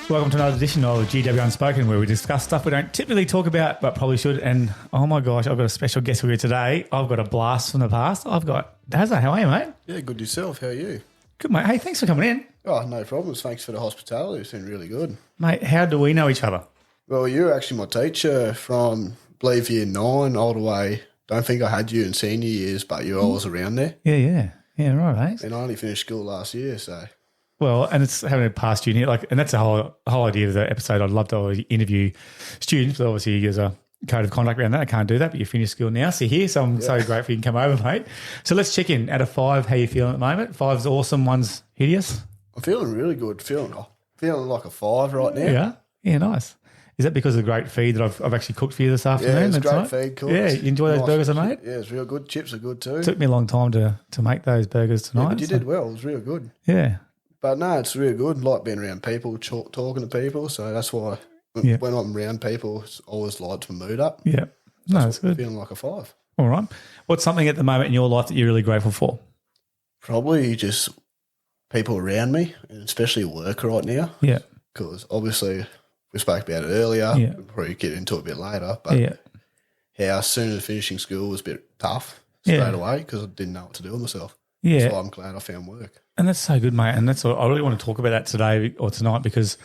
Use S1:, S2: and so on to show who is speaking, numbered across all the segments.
S1: Welcome to another edition of GW Unspoken, where we discuss stuff we don't typically talk about but probably should. And oh my gosh, I've got a special guest with you today. I've got a blast from the past. I've got Dazza. How are you, mate?
S2: Yeah, good yourself. How are you?
S1: Good, mate. Hey, thanks for coming in.
S2: Oh, no problems. Thanks for the hospitality. It's been really good.
S1: Mate, how do we know each other?
S2: Well, you're actually my teacher from, I believe, year 9 all the way. Don't think I had you in senior years, but you were always around there.
S1: Yeah, right, eh?
S2: And I only finished school last year, so...
S1: Well, and it's having a past junior, and that's the whole idea of the episode. I'd love to interview students, but obviously there's a code of conduct around that. I can't do that, but you finished school now, so you're here. So I'm so grateful you can come over, mate. So let's check in. Out of 5, how you feeling at the moment? 5's awesome, 1's hideous.
S2: I'm feeling really good. Feeling like a 5 right now.
S1: Yeah, nice. Is that because of the great feed that I've actually cooked for you this afternoon?
S2: Yeah, it's great feed, cool.
S1: Yeah, you enjoy those burgers I made?
S2: Yeah, it's real good. Chips are good too.
S1: It took me a long time to make those burgers tonight.
S2: Yeah, but you did well. It was real good.
S1: Yeah.
S2: But no, it's really good. I like being around people, talking to people. So that's why when I'm around people, it's always lights my mood up.
S1: Yeah. No, that's good.
S2: Feeling like a 5.
S1: All right. What's something at the moment in your life that you're really grateful for?
S2: Probably just people around me, and especially work right now.
S1: Yeah.
S2: Because obviously we spoke about it earlier.
S1: Yeah.
S2: We'll probably get into it a bit later. But how soon as finishing school was a bit tough straight away because I didn't know what to do with myself.
S1: Yeah.
S2: So I'm glad I found work.
S1: And that's so good, mate. And that's what I really want to talk about that today or tonight, because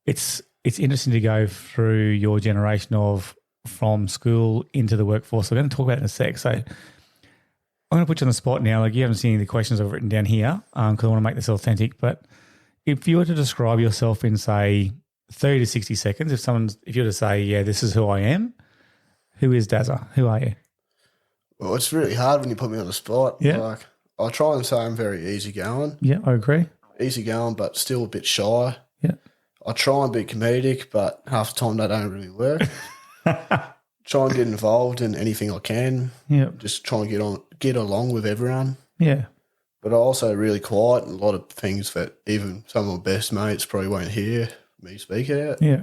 S1: it's interesting to go through your generation of from school into the workforce. So we're going to talk about it in a sec. So I'm going to put you on the spot now. Like, you haven't seen any of the questions I've written down here because I want to make this authentic. But if you were to describe yourself in, say, 30 to 60 seconds, if you were to say, yeah, this is who I am, who is Dazza? Who are you?
S2: Well, it's really hard when you put me on the spot.
S1: Yeah.
S2: Like, I try and say I'm very easygoing.
S1: Yeah, I agree.
S2: Easygoing, but still a bit shy.
S1: Yeah.
S2: I try and be comedic, but half the time that don't really work. Try and get involved in anything I can.
S1: Yeah.
S2: Just try and get along with everyone.
S1: Yeah.
S2: But I'm also really quiet, and a lot of things that even some of my best mates probably won't hear me speak out.
S1: Yeah.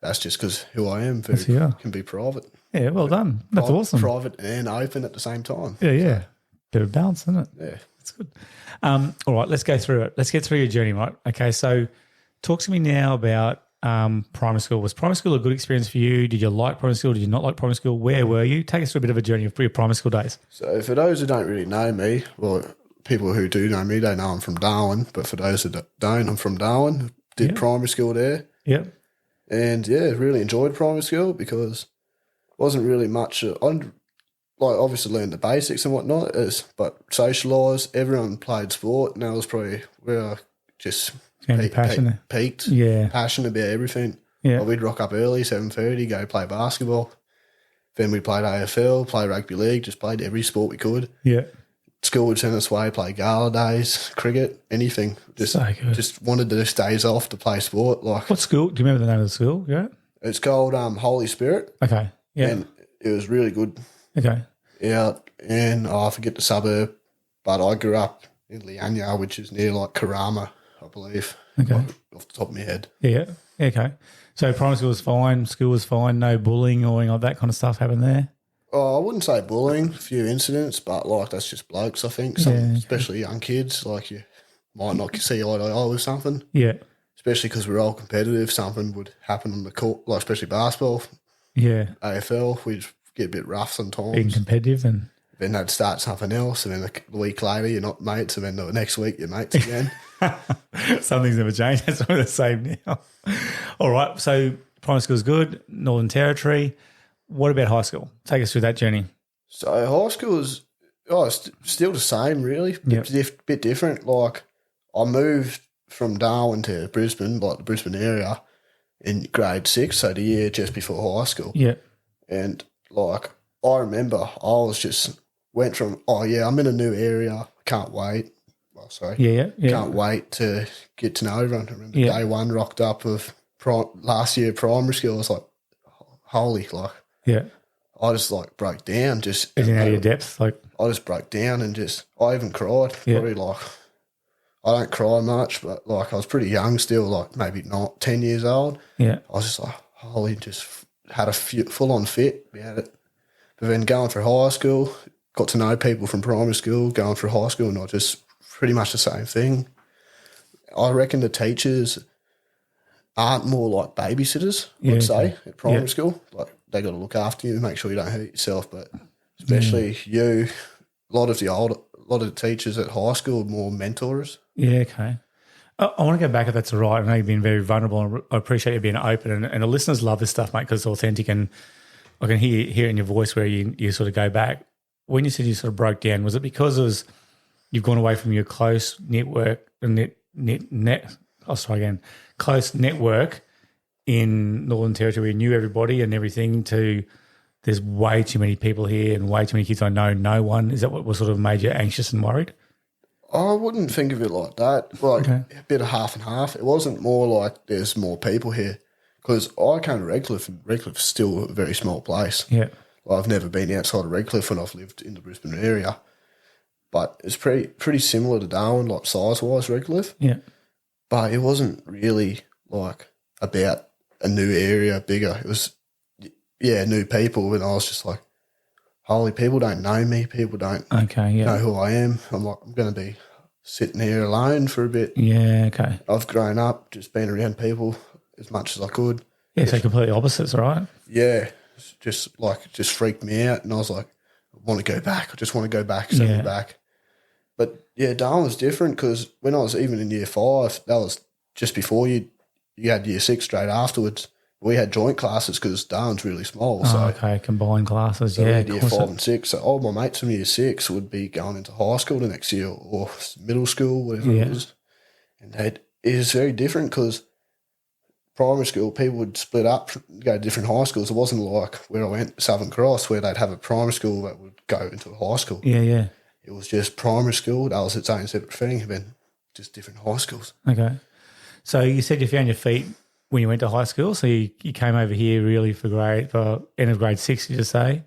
S2: That's just because who I am can be private.
S1: Yeah, well done. That's awesome.
S2: Private and open at the same time.
S1: Yeah. Bit of balance, isn't it?
S2: Yeah.
S1: That's good. All right, let's go through it. Let's get through your journey, right? Okay, so talk to me now about primary school. Was primary school a good experience for you? Did you like primary school? Did you not like primary school? Where were you? Take us through a bit of a journey of your primary school days.
S2: So for those who don't really know me, well, people who do know me, they know I'm from Darwin. But for those who don't, I'm from Darwin. Did primary school there.
S1: Yep.
S2: And, really enjoyed primary school because it wasn't really much obviously learned the basics and whatnot, but socialised. Everyone played sport, and that was probably where I just peaked.
S1: Yeah.
S2: Passionate about everything.
S1: Yeah.
S2: We'd rock up early, 7:30, go play basketball. Then we played AFL, play rugby league, just played every sport we could.
S1: Yeah.
S2: School would send us away, play gala days, cricket, anything. Just wanted those days off to play sport. Like,
S1: what school? Do you remember the name of the school? Yeah.
S2: It's called Holy Spirit.
S1: Okay. Yeah.
S2: And it was really good.
S1: Okay.
S2: Out in, I forget the suburb, but I grew up in Lianya, which is near like Karama, I believe.
S1: Okay.
S2: Off the top of my head.
S1: Yeah. Okay. So primary school was fine, school was fine, no bullying or any of that kind of stuff happened there?
S2: Oh, I wouldn't say bullying, a few incidents, but like that's just blokes, I think. Especially young kids, like you might not see eye to eye with something.
S1: Yeah.
S2: Especially because we're all competitive, something would happen on the court, like especially basketball.
S1: Yeah.
S2: AFL, we'd get a bit rough sometimes.
S1: Being competitive and...
S2: Then they'd start something else, and then a week later you're not mates, and then the next week you're mates again.
S1: Some things never change. That's probably the same now. All right. So primary school is good, Northern Territory. What about high school? Take us through that journey.
S2: So high school is still the same, really. Bit different. Like I moved from Darwin to Brisbane, like the Brisbane area, in grade 6, so the year just before high school.
S1: Yeah.
S2: And like I remember I went from, I'm in a new area, can't wait. Well, sorry.
S1: Yeah.
S2: Can't wait to get to know everyone. I remember day one rocked up of last year primary school. I was like, holy, like.
S1: Yeah.
S2: I just like broke down. Just
S1: getting out of your depth. Like
S2: I just broke down and I even cried.
S1: Yeah.
S2: Probably like, I don't cry much, but like I was pretty young still, like maybe not 10 years old.
S1: Yeah.
S2: I was just like, holy, just had a full-on fit about it. But then going through high school, got to know people from primary school, going through high school, and I just pretty much the same thing. I reckon the teachers aren't more like babysitters,
S1: Yeah,
S2: I'd say,
S1: okay.
S2: at primary
S1: Yeah.
S2: school. Like they got to look after you, make sure you don't hurt yourself. But especially you, a lot of the teachers at high school are more mentors.
S1: Yeah, okay. I want to go back if that's all right. I know you've been very vulnerable and I appreciate you being open. And the listeners love this stuff, mate, because it's authentic and I can hear in your voice where you sort of go back. When you said you sort of broke down, was it because you've gone away from your close network, close network in Northern Territory, you knew everybody and everything, to there's way too many people here and way too many kids I know no one? Is that what was sort of made you anxious and worried?
S2: I wouldn't think of it like that. Like
S1: Okay.
S2: a bit of half and half. It wasn't more like there's more people here because I came to Redcliffe and Redcliffe's still a very small place.
S1: Yeah.
S2: I've never been outside of Redcliffe when I've lived in the Brisbane area. But it's pretty similar to Darwin, like size-wise, Redcliffe.
S1: Yeah.
S2: But it wasn't really like about a new area, bigger. It was, new people. And I was just like, holy, people don't know me. People don't
S1: Okay, yeah.
S2: know who I am. I'm like, I'm going to be sitting here alone for a bit.
S1: Yeah, okay.
S2: I've grown up just being around people as much as I could.
S1: Yeah, so completely opposites, right?
S2: Yeah, just freaked me out. And I was like, I want to go back. I just want to go back, send me back. But, yeah, Darwin was different because when I was even in year 5, that was just before you had year 6 straight afterwards. We had joint classes because Darwin's really small. So,
S1: okay, combined classes,
S2: so we
S1: yeah.
S2: had year 5 and 6. So all my mates from year 6 would be going into high school the next year or middle school, whatever it was. And it is very different because primary school, people would split up, go to different high schools. It wasn't like where I went, Southern Cross, where they'd have a primary school that would go into a high school.
S1: Yeah, yeah.
S2: It was just primary school. That was its own separate thing, and then just different high schools.
S1: Okay. So you said you found your feet when you went to high school. So you came over here really for end of grade 6, did you say?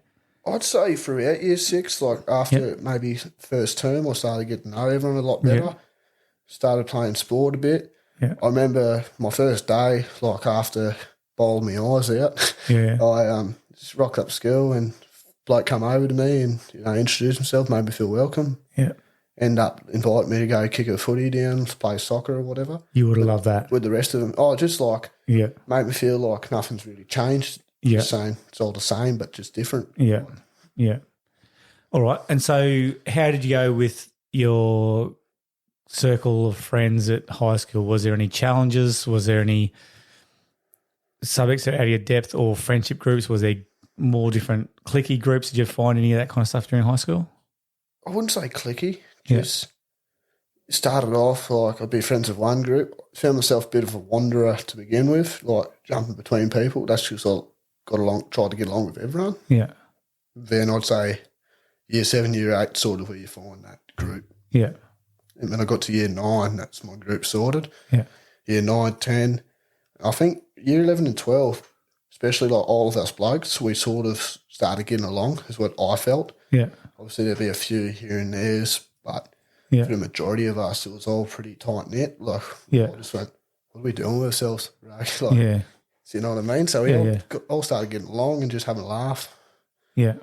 S2: I'd say throughout year 6, like after maybe first term, I started getting to know everyone a lot better.
S1: Yep.
S2: Started playing sport a bit.
S1: Yeah.
S2: I remember my first day, like after bowling my eyes out,
S1: Yeah.
S2: I just rocked up school and bloke come over to me and introduced himself, made me feel welcome.
S1: Yeah.
S2: End up inviting me to go kick a footy down, play soccer or whatever.
S1: You would have loved that.
S2: With the rest of them. Oh, just like
S1: Yeah.
S2: made me feel like nothing's really changed.
S1: Yeah.
S2: Just saying it's all the same but just different.
S1: Yeah. Yeah. All right. And so how did you go with your circle of friends at high school? Was there any challenges? Was there any subjects that out of your depth or friendship groups? Was there more different cliquey groups? Did you find any of that kind of stuff during high school?
S2: I wouldn't say cliquey. Just started off like I'd be friends with one group. Found myself a bit of a wanderer to begin with, like jumping between people. That's just I tried to get along with everyone.
S1: Yeah.
S2: Then I'd say year 7, year 8 sort of where you find that group.
S1: Yeah.
S2: And when I got to year 9, that's my group sorted.
S1: Yeah.
S2: Year 9, 10, I think year 11 and 12, especially like all of us blokes, we sort of started getting along is what I felt.
S1: Yeah.
S2: Obviously there'd be a few here and there's, but for the majority of us, it was all pretty tight-knit. Like, I just went, what are we doing with ourselves? Right? Like,
S1: Yeah.
S2: So you know what I mean? So we all started getting along and just having a laugh.
S1: Yeah.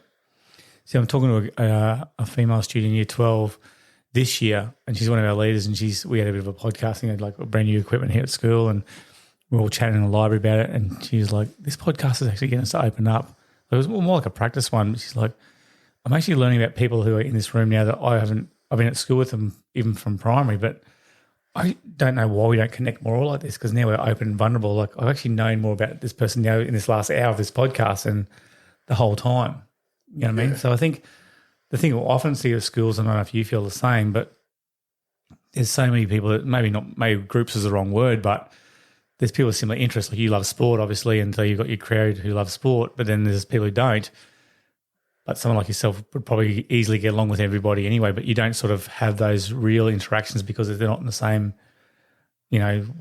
S1: See, I'm talking to a female student in year 12 this year, and she's one of our leaders, and we had a bit of a podcasting, had like brand new equipment here at school, and we were all chatting in the library about it, and she was like, this podcast is actually getting us to open up. It was more like a practice one. She's like, I'm actually learning about people who are in this room now that I've been at school with them even from primary, but I don't know why we don't connect more like this, because now we're open and vulnerable. Like, I've actually known more about this person now in this last hour of this podcast and the whole time. You know what I mean? So I think the thing I often see at schools, I don't know if you feel the same, but there's so many people that maybe groups is the wrong word, but there's people with similar interests. Like you love sport, obviously, and so you've got your crowd who love sport, but then there's people who don't. But someone like yourself would probably easily get along with everybody anyway, but you don't sort of have those real interactions because they're not in the same,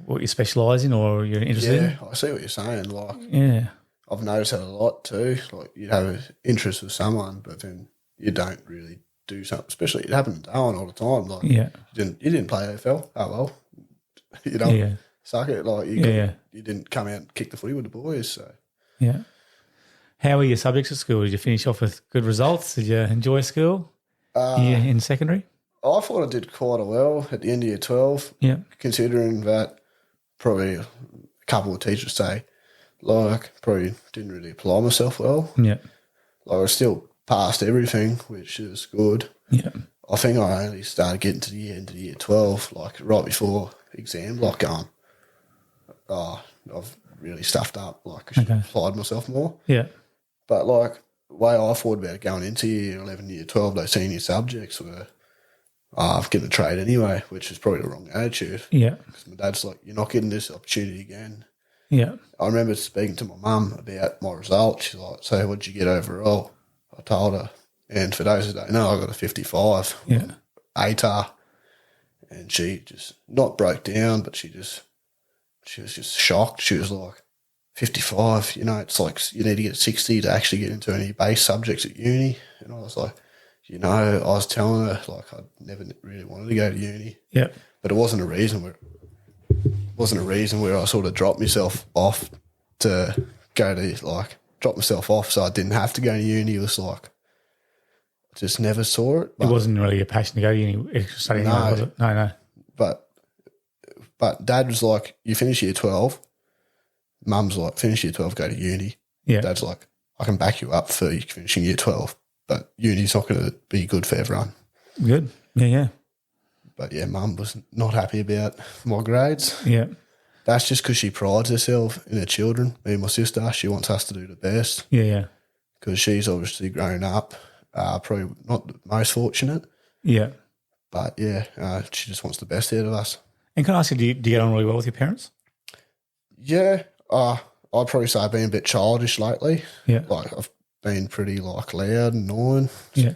S1: what you specialise in or you're interested in.
S2: Yeah, I see what you're saying. Like,
S1: yeah.
S2: I've noticed that a lot too. Like, you'd have an interest with someone, but then you don't really do something. Especially, it happened to Darwin all the time. Like, you didn't play AFL. Oh well, suck it. Like, you didn't come out and kick the footy with the boys. So
S1: yeah. How were your subjects at school? Did you finish off with good results? Did you enjoy school in secondary?
S2: I thought I did quite well at the end of year 12.
S1: Yeah.
S2: Considering that probably a couple of teachers say, like, probably didn't really apply myself well.
S1: Yeah.
S2: Like, I still passed everything, which is good.
S1: Yeah.
S2: I think I only started getting to the end of year 12, like right before exam block going. I've really stuffed up. Like, I should have applied myself more.
S1: Yeah.
S2: But, like, the way I thought about it going into year 11, year 12, those senior subjects were, I'm getting a trade anyway, which is probably the wrong attitude.
S1: Yeah.
S2: Because my dad's like, you're not getting this opportunity again.
S1: Yeah.
S2: I remember speaking to my mum about my result. She's like, so what did you get overall? I told her. And for those who don't know, I got a 55.
S1: Yeah.
S2: ATAR. And she just, not broke down, but she was just shocked. She was like, 55, you know, it's like you need to get 60 to actually get into any base subjects at uni. And I was like, you know, I was telling her, like, I never really wanted to go to uni.
S1: Yeah.
S2: But it wasn't a reason where I sort of dropped myself off to go to, like, drop myself off so I didn't have to go to uni. It was like, I just never saw it.
S1: It wasn't really a passion to go to uni, extra studying, was it? No.
S2: But Dad was like, you finish year 12. Mum's like, finish year 12, go to uni.
S1: Yeah.
S2: Dad's like, I can back you up for you finishing year 12, but uni's not going to be good for everyone.
S1: Good. Yeah.
S2: But, yeah, Mum was not happy about my grades.
S1: Yeah.
S2: That's just because she prides herself in her children. Me and my sister, she wants us to do the best.
S1: Yeah.
S2: Because she's obviously grown up, probably not the most fortunate.
S1: Yeah.
S2: But, yeah, she just wants the best out of us.
S1: And can I ask you, do you get on really well with your parents?
S2: Yeah. I'd probably say I've been a bit childish lately.
S1: Yeah.
S2: Like, I've been pretty, like, loud and annoying.
S1: Yeah.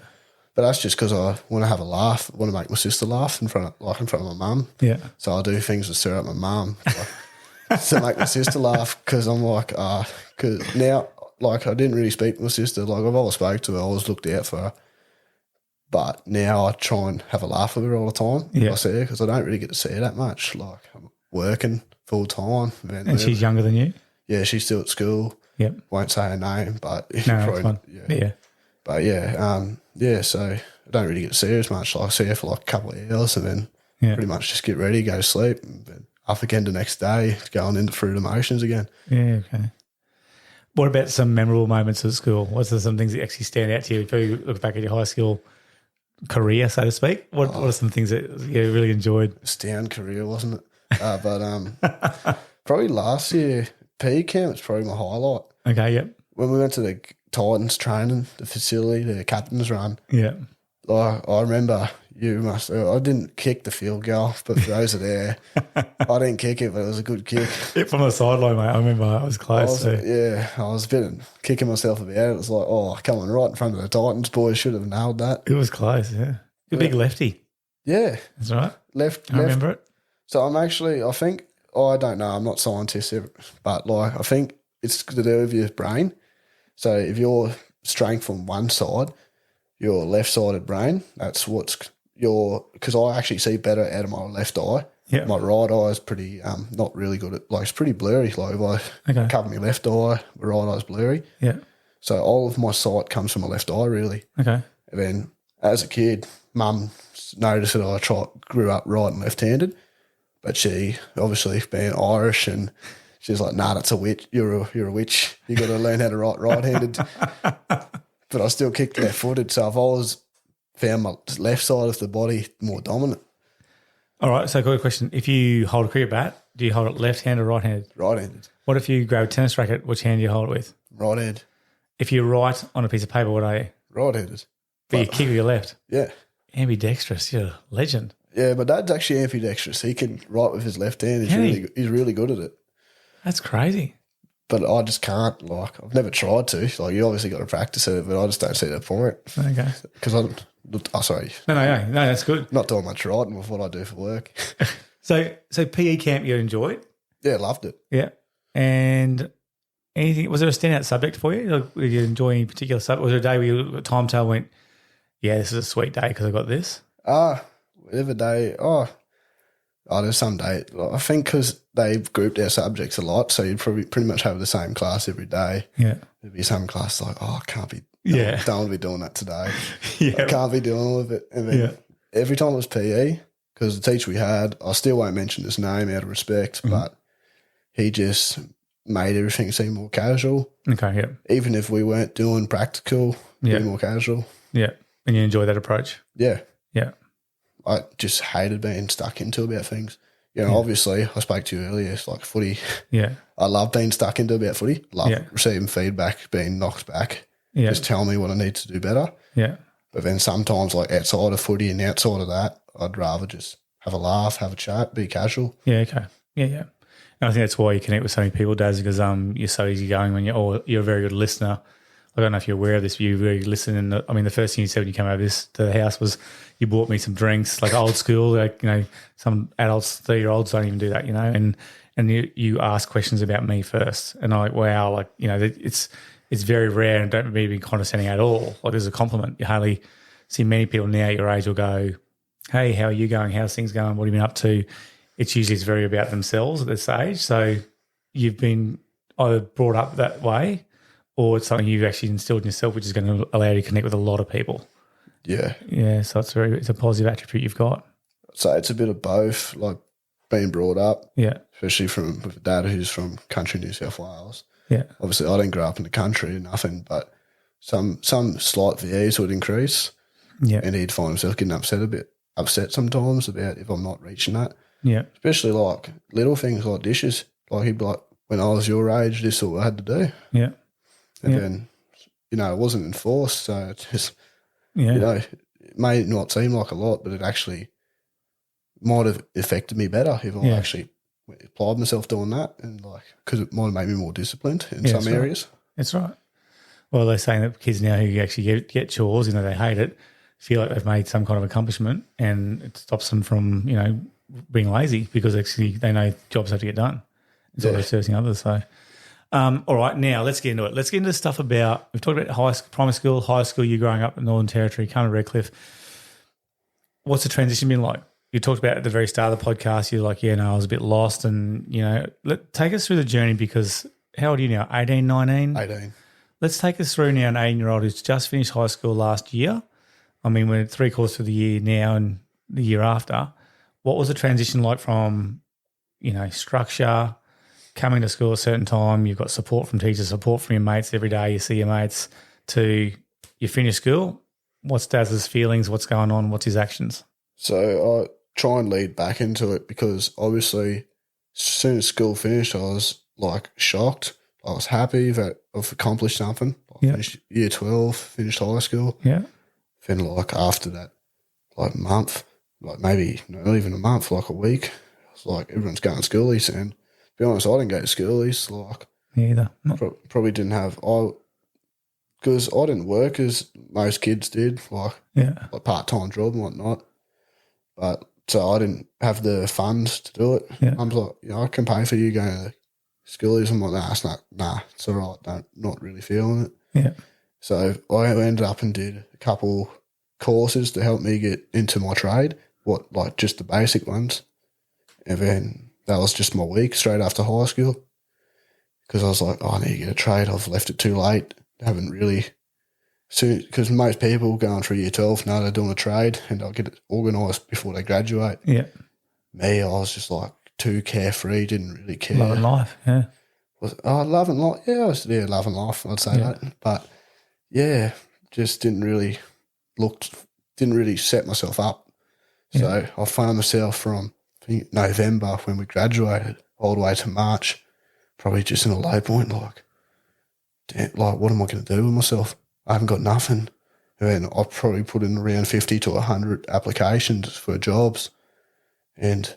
S2: But that's just because I want to have a laugh. I want to make my sister laugh in front of my mum.
S1: Yeah.
S2: So I do things to stir up my mum to make my sister laugh because I'm like, because now, like, I didn't really speak to my sister. Like, I've always spoke to her. I always looked out for her. But now I try and have a laugh with her all the time.
S1: Yeah.
S2: I see her because I don't really get to see her that much. Like, I'm working full time.
S1: And she's younger than you?
S2: Yeah, she's still at school.
S1: Yep.
S2: Won't say her name, but
S1: no, probably, fine. Yeah.
S2: But yeah, so I don't really get to see her as much. Like, I see her for like a couple of hours and then pretty much just get ready, go to sleep, and then up again the next day, going into through the motions again.
S1: Yeah, okay. What about some memorable moments at school? What's some things that actually stand out to you? If you look back at your high school career, so to speak, what are some things that you really enjoyed?
S2: Stand career, wasn't it? But probably last year, PE camp was probably my highlight.
S1: Okay, yep.
S2: When we went to the Titans training, the facility, the captain's run.
S1: Yeah.
S2: I remember I didn't kick the field goal, but for those are there, I didn't kick it, but it was a good kick.
S1: Yeah, from the sideline, mate. I remember I was close.
S2: Yeah, I was a bit kicking myself about it. It was like, oh, come on, right in front of the Titans boys, should have nailed that.
S1: It was close, yeah. You're a big lefty.
S2: Yeah.
S1: That's right.
S2: Left.
S1: I remember it.
S2: So I don't know, I'm not a scientist, but like I think it's to do with your brain. So if you're strength on one side, your left-sided brain, that's because I actually see better out of my left eye.
S1: Yeah.
S2: My right eye is pretty, not really good at, like, it's pretty blurry. Like, if I cover my left eye, my right eye's blurry.
S1: Yeah.
S2: So all of my sight comes from my left eye, really.
S1: Okay.
S2: And then as a kid, Mum noticed that I grew up right and left-handed, but she, obviously being Irish, and she's like, nah, that's a witch. You're a witch. You got to learn how to write right-handed. But I still kicked left-footed, so I've always found my left side of the body more dominant. All
S1: right, so quick question. If you hold a cricket bat, do you hold it left-handed or right-handed?
S2: Right-handed.
S1: What if you grab a tennis racket, which hand do you hold it with?
S2: Right-handed.
S1: If you write on a piece of paper, what are you?
S2: Right-handed.
S1: But you kick with your left?
S2: Yeah.
S1: Ambidextrous, you're a legend.
S2: Yeah, my dad's actually ambidextrous. He can write with his left hand. He's really good at it. That's
S1: crazy.
S2: But I just can't, like, I've never tried to. Like, you obviously got to practice it, but I just don't see the point.
S1: Okay.
S2: Because sorry.
S1: No, that's good.
S2: Not doing much writing with what I do for work.
S1: So PE camp you enjoyed?
S2: Yeah, loved it.
S1: Yeah. And anything, was there a standout subject for you? Like, did you enjoy any particular subject? Was there a day where you timetable went, yeah, this is a sweet day because I got this?
S2: Whatever day, there's some day. I think because they've grouped our subjects a lot, so you'd probably pretty much have the same class every day.
S1: Yeah.
S2: There'd be some class like, I can't be, don't want to be doing that today.
S1: Yeah.
S2: I can't be dealing with it. And then every time it was PE, because the teacher we had, I still won't mention his name out of respect, but he just made everything seem more casual.
S1: Okay, yeah.
S2: Even if we weren't doing practical,
S1: Yeah.
S2: be more casual.
S1: Yeah. And you enjoy that approach?
S2: Yeah.
S1: Yeah.
S2: I just hated being stuck into about things. Obviously, I spoke to you earlier, it's like footy.
S1: Yeah.
S2: I love being stuck into about footy. Love
S1: Yeah.
S2: receiving feedback, being knocked back.
S1: Yeah.
S2: Just tell me what I need to do better.
S1: Yeah.
S2: But then sometimes, like outside of footy and outside of that, I'd rather just have a laugh, have a chat, be casual.
S1: Yeah, okay. Yeah, yeah. And I think that's why you connect with so many people, Daz, because you're so easygoing when you're a very good listener. I don't know if you're aware of this, but you're very good listener. And the first thing you said when you came over to the house was you bought me some drinks, like old school, like, some adults, 30-year-olds don't even do that, and you ask questions about me first. And I'm like, wow, like, it's very rare, and don't mean to be condescending at all. Like, there's a compliment. You hardly see many people now your age will go, hey, how are you going? How's things going? What have you been up to? It's usually very about themselves at this age. So you've been either brought up that way or it's something you've actually instilled in yourself, which is going to allow you to connect with a lot of people.
S2: Yeah.
S1: Yeah, so it's a positive attribute you've got.
S2: So it's a bit of both, like being brought up.
S1: Yeah.
S2: Especially with a dad who's from country New South Wales.
S1: Yeah.
S2: Obviously, I didn't grow up in the country, nothing, but some slight VEs would increase.
S1: Yeah.
S2: And he'd find himself getting upset sometimes about if I'm not reaching that.
S1: Yeah.
S2: Especially like little things like dishes. Like he'd be like, when I was your age, this is what I had to do.
S1: Yeah.
S2: And then, it wasn't enforced. So it just,
S1: yeah.
S2: It may not seem like a lot, but it actually might have affected me better if I actually applied myself doing that, and because it might have made me more disciplined in some areas.
S1: Right. That's right. Well, they're saying that kids now who actually get chores, they hate it, feel like they've made some kind of accomplishment, and it stops them from, being lazy because actually they know jobs have to get done. It's always servicing others. So, all right, now let's get into it. Let's get into stuff about, we've talked about primary school, high school, you growing up in Northern Territory, kind of Redcliffe. What's the transition been like? You talked about at the very start of the podcast, you're like, I was a bit lost, and, take us through the journey, because how old are you now, 18, 19?
S2: 18.
S1: Let's take us through now an 18-year-old who's just finished high school last year. We're 3/4 of the year now and the year after. What was the transition like from, structure, coming to school at a certain time, you've got support from teachers, support from your mates every day, you see your mates, to you finish school? What's Daz's feelings? What's going on? What's his actions?
S2: So I try and lead back into it, because obviously as soon as school finished, I was shocked. I was happy that I've accomplished something. I finished year 12, finished high school.
S1: Yeah.
S2: Then after that, month, maybe not even a month, a week, it's everyone's going to schoolies. And to be honest, I didn't go to schoolies.
S1: Me either.
S2: Probably didn't have, because I didn't work as most kids did, part-time job and whatnot. But so I didn't have the funds to do it.
S1: Yeah.
S2: I'm I can pay for you going to schoolies. I'm like, nah, it's all right. Not really feeling it.
S1: Yeah.
S2: So I ended up and did a couple courses to help me get into my trade, just the basic ones. And then that was just my week straight after high school, because I was like, I need to get a trade. I've left it too late. Haven't really soon, because most people going through year 12 know they're doing a trade and they'll get it organised before they graduate.
S1: Yeah.
S2: Me, I was just too carefree, didn't really care.
S1: Loving life, yeah.
S2: Loving life, yeah, loving life, I'd say that. But yeah, just didn't really set myself up.
S1: Yeah.
S2: So I found myself from November when we graduated all the way to March, probably just in a low point, damn, what am I going to do with myself? I haven't got nothing. And I probably put in around 50 to 100 applications for jobs and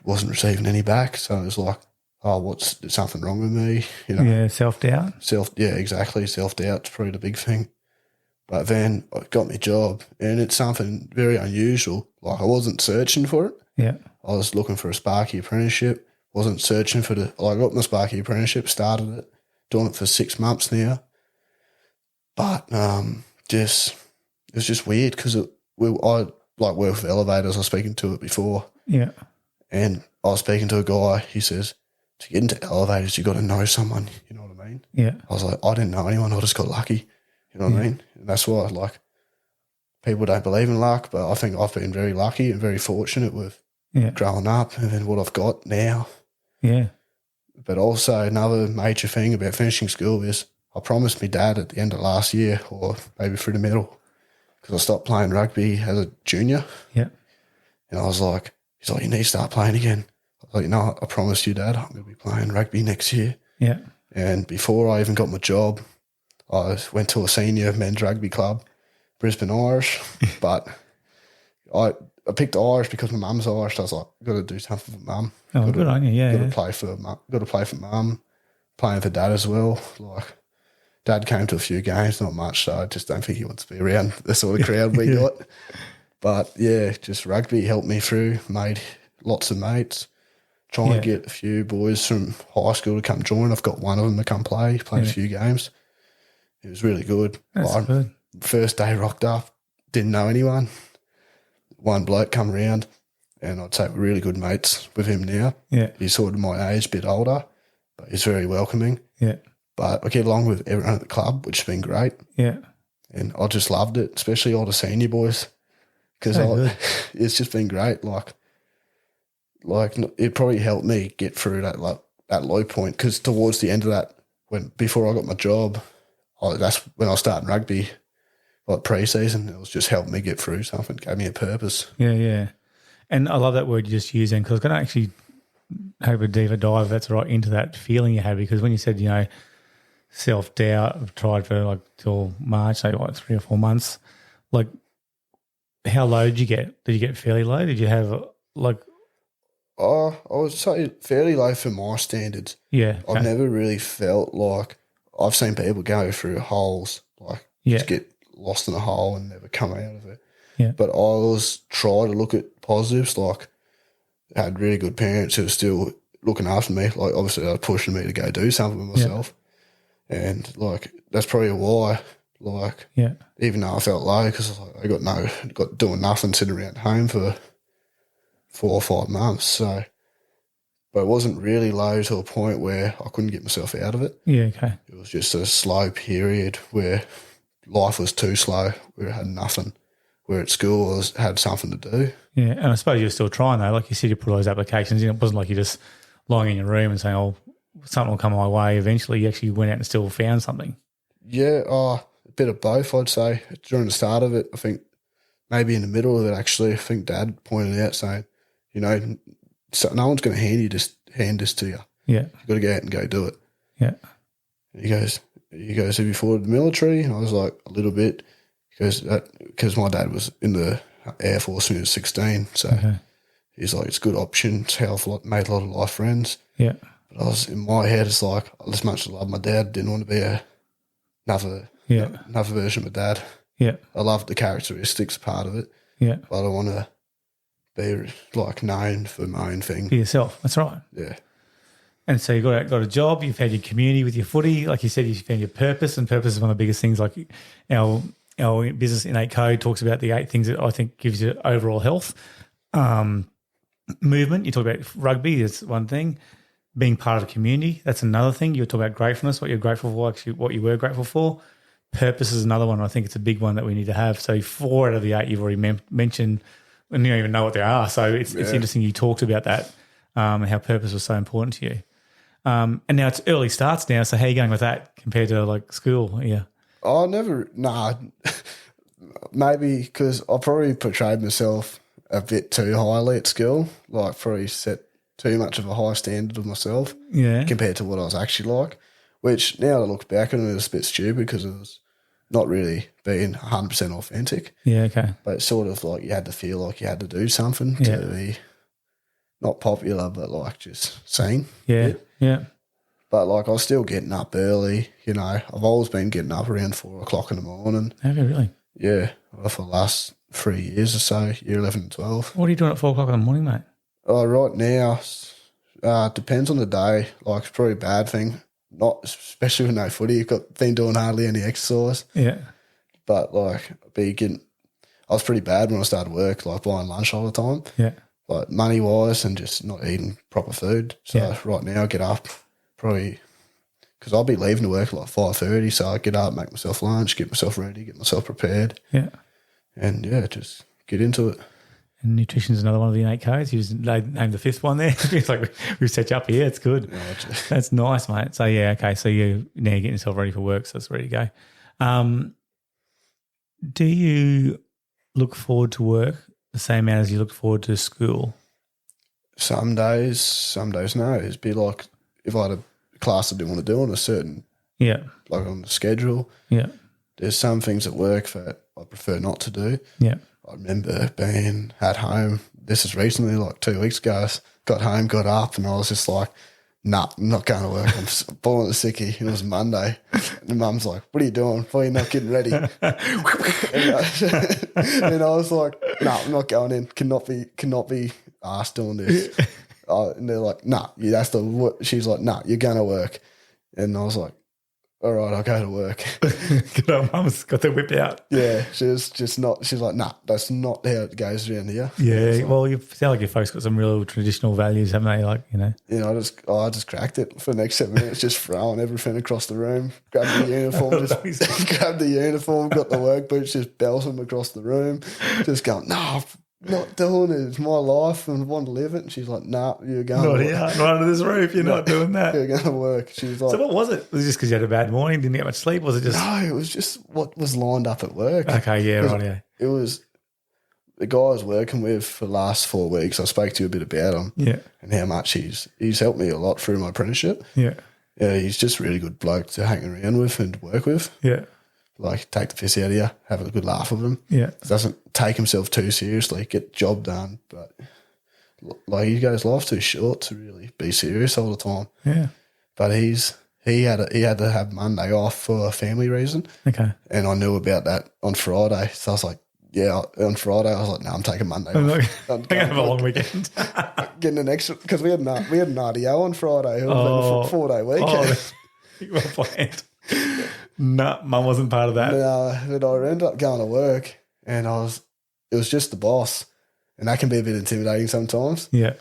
S2: wasn't receiving any back. So it was there's something wrong with me?
S1: Yeah, self-doubt.
S2: Yeah, exactly. Self-doubt's probably the big thing. But then I got my job, and it's something very unusual. I wasn't searching for it.
S1: Yeah.
S2: I was looking for a Sparky apprenticeship. Wasn't searching for I got my Sparky apprenticeship, started it, doing it for 6 months now. But it was just weird, because I work with elevators. I was speaking to it before.
S1: Yeah.
S2: And I was speaking to a guy. He says, to get into elevators, you got to know someone. You know what I mean?
S1: Yeah.
S2: I was like, I didn't know anyone. I just got lucky. You know what I mean? And that's why, people don't believe in luck, but I think I've been very lucky and very fortunate with growing up, and then what I've got now.
S1: Yeah.
S2: But also another major thing about finishing school is I promised my dad at the end of last year, or maybe through the middle, because I stopped playing rugby as a junior.
S1: Yeah.
S2: And I was like, he's like, you need to start playing again. I was like, no, I promised you, Dad, I'm going to be playing rugby next year.
S1: Yeah.
S2: And before I even got my job, I went to a senior men's rugby club, Brisbane Irish. But I picked Irish because my mum's Irish. I was like, got to do something for mum.
S1: Oh, good on you. Yeah.
S2: Got to play for mum. Got to play for mum. Playing for Dad as well. Like, Dad came to a few games, not much, so I just don't think he wants to be around the sort of crowd we got. But yeah, just rugby helped me through. Made lots of mates. Trying to get a few boys from high school to come join. I've got one of them to come play a few games. It was really good.
S1: That's good.
S2: First day rocked up, didn't know anyone. One bloke come around, and I'd say we're really good mates with him now.
S1: Yeah.
S2: He's sort of my age, a bit older, but he's very welcoming.
S1: Yeah.
S2: But I get along with everyone at the club, which has been great.
S1: Yeah.
S2: And I just loved it, especially all the senior boys, because it's just been great. Like it probably helped me get through that low point, because towards the end of that, before I got my job, that's when I was starting rugby, like pre-season. It was just helping me get through something, gave me a purpose.
S1: Yeah, yeah. And I love that word you just used then, because I was going to actually have a deeper dive, if that's right, into that feeling you had, because when you said, self-doubt, I've tried for till March, say 3 or 4 months, how low did you get? Did you get fairly low? Did you have
S2: I would say fairly low for my standards.
S1: Yeah. Okay.
S2: I've never really felt like I've seen people go through holes, just get lost in a hole and never come out of it.
S1: Yeah.
S2: But I always try to look at positives. I had really good parents who were still looking after me. Obviously they were pushing me to go do something with myself. Yeah. And that's probably why. Even though I felt low, because I got doing nothing, sitting around home for 4 or 5 months. So, but it wasn't really low to a point where I couldn't get myself out of it.
S1: Yeah, okay.
S2: It was just a slow period where life was too slow, where I had nothing. Where at school I had something to do.
S1: Yeah, and I suppose you're still trying though. Like you said, you put all those applications in. It wasn't like you're just lying in your room and saying, "Oh, something will come my way." Eventually, you actually went out and still found something.
S2: Yeah, a bit of both, I'd say. During the start of it, I think maybe in the middle of it, actually, I think Dad pointed out saying, no one's going to hand this to you.
S1: Yeah,
S2: you've got to go out and go do it.
S1: Yeah.
S2: And he goes, have you fought in the military? And I was like, a little bit. Because my dad was in the Air Force when he was 16. So he's like, it's a good option. It's how I've made a lot of life friends.
S1: Yeah.
S2: But I was in my head, it's like, as much as I love my dad, didn't want to be another version of my dad.
S1: Yeah.
S2: I love the characteristics part of it.
S1: Yeah.
S2: But I don't want to be known for my own thing.
S1: For yourself. That's right.
S2: Yeah.
S1: And so you got a job, you've had your community with your footy. Like you said, you found your purpose, and purpose is one of the biggest things. Like our business innate code talks about the 8 things that I think gives you overall health. Movement, you talk about rugby, that's one thing. Being part of a community, that's another thing. You talk about gratefulness, what you're grateful for, actually what you were grateful for. Purpose is another one. I think it's a big one that we need to have. So 4 out of the 8 you've already mentioned, and you don't even know what they are. So it's interesting you talked about that and how purpose was so important to you. And now it's early starts now. So how are you going with that compared to school? Yeah.
S2: Maybe because I probably portrayed myself a bit too highly at school, probably set too much of a high standard of myself compared to what I was actually like, which now I look back on it, it's a bit stupid because it was not really being 100% authentic.
S1: Yeah, okay.
S2: But it's sort of you had to feel like you had to do something to be not popular, but just seen.
S1: Yeah, yeah.
S2: But I was still getting up early, I've always been getting up around 4 o'clock in the morning.
S1: Have you really?
S2: Yeah, for the last 3 years or so, year 11 and 12.
S1: What are you doing at 4 o'clock in the morning, mate?
S2: Right now, depends on the day. It's probably a bad thing, not especially with no footy. Been doing hardly any exercise.
S1: Yeah.
S2: But I was pretty bad when I started work, buying lunch all the time.
S1: Yeah.
S2: Money wise and just not eating proper food. So right now I get up probably because I'll be leaving to work at 5:30. So I get up, make myself lunch, get myself ready, get myself prepared.
S1: Yeah.
S2: And just get into it.
S1: And nutrition is another one of the innate codes. You named the fifth one there. It's like we've set you up here. It's good. That's nice, mate. So, yeah, okay. So you now you're getting yourself ready for work, so it's ready to go. Do you look forward to work the same amount as you look forward to school?
S2: Some days no. It'd be like if I had a class I didn't want to do on a certain, like on the schedule.
S1: Yeah.
S2: There's some things at work that I prefer not to do.
S1: Yeah.
S2: I remember being at home, this is recently, like 2 weeks ago, got home, got up, and I was just like, nah, I'm not going to work. I'm born a sickie. It was Monday. And the mum's like, what are you doing? Why are you not getting ready? and I was like, nah, I'm not going in. Cannot be asked doing this. And they're like, nah, she's like, nah, you're going to work. And I was like, all right, I'll go to work.
S1: Good old mum's got the whip out.
S2: Yeah, she's like, nah, that's not how it goes around here.
S1: Yeah, well, you sound like your folks got some real traditional values, haven't they? Like,
S2: I just cracked it for the next 7 minutes, just throwing everything across the room, grabbed the uniform, got the work boots, just belting them across the room, just going, nah, not doing it. It's my life and I want to live it. And she's like, nah, you're going
S1: not
S2: to
S1: here, not under this roof. You're not doing that.
S2: You're going to work. She's like,
S1: so what was it? Was it just because you had a bad morning, didn't get much sleep? Was it just...
S2: No, it was just what was lined up at work.
S1: Okay, yeah, right, yeah.
S2: It was the guy I was working with for the last 4 weeks. I spoke to you a bit about him.
S1: Yeah.
S2: And how much he's helped me a lot through my apprenticeship.
S1: Yeah.
S2: Yeah, he's just a really good bloke to hang around with and work with.
S1: Yeah.
S2: Like, take the piss out of you, have a good laugh with him.
S1: Yeah.
S2: Doesn't take himself too seriously, get the job done. But, like, he goes, life's too short to really be serious all the time.
S1: Yeah.
S2: But he had to have Monday off for a family reason.
S1: Okay.
S2: And I knew about that on Friday. So I was like, yeah, on Friday, I was like, no, I'm taking Monday off.
S1: I'm going to have a long weekend.
S2: Getting an extra, because we had an RDO on Friday. It was a 4-day weekend.
S1: Well planned. No, mum wasn't part of that.
S2: No, but I ended up going to work and it was just the boss. And that can be a bit intimidating sometimes.
S1: Yeah.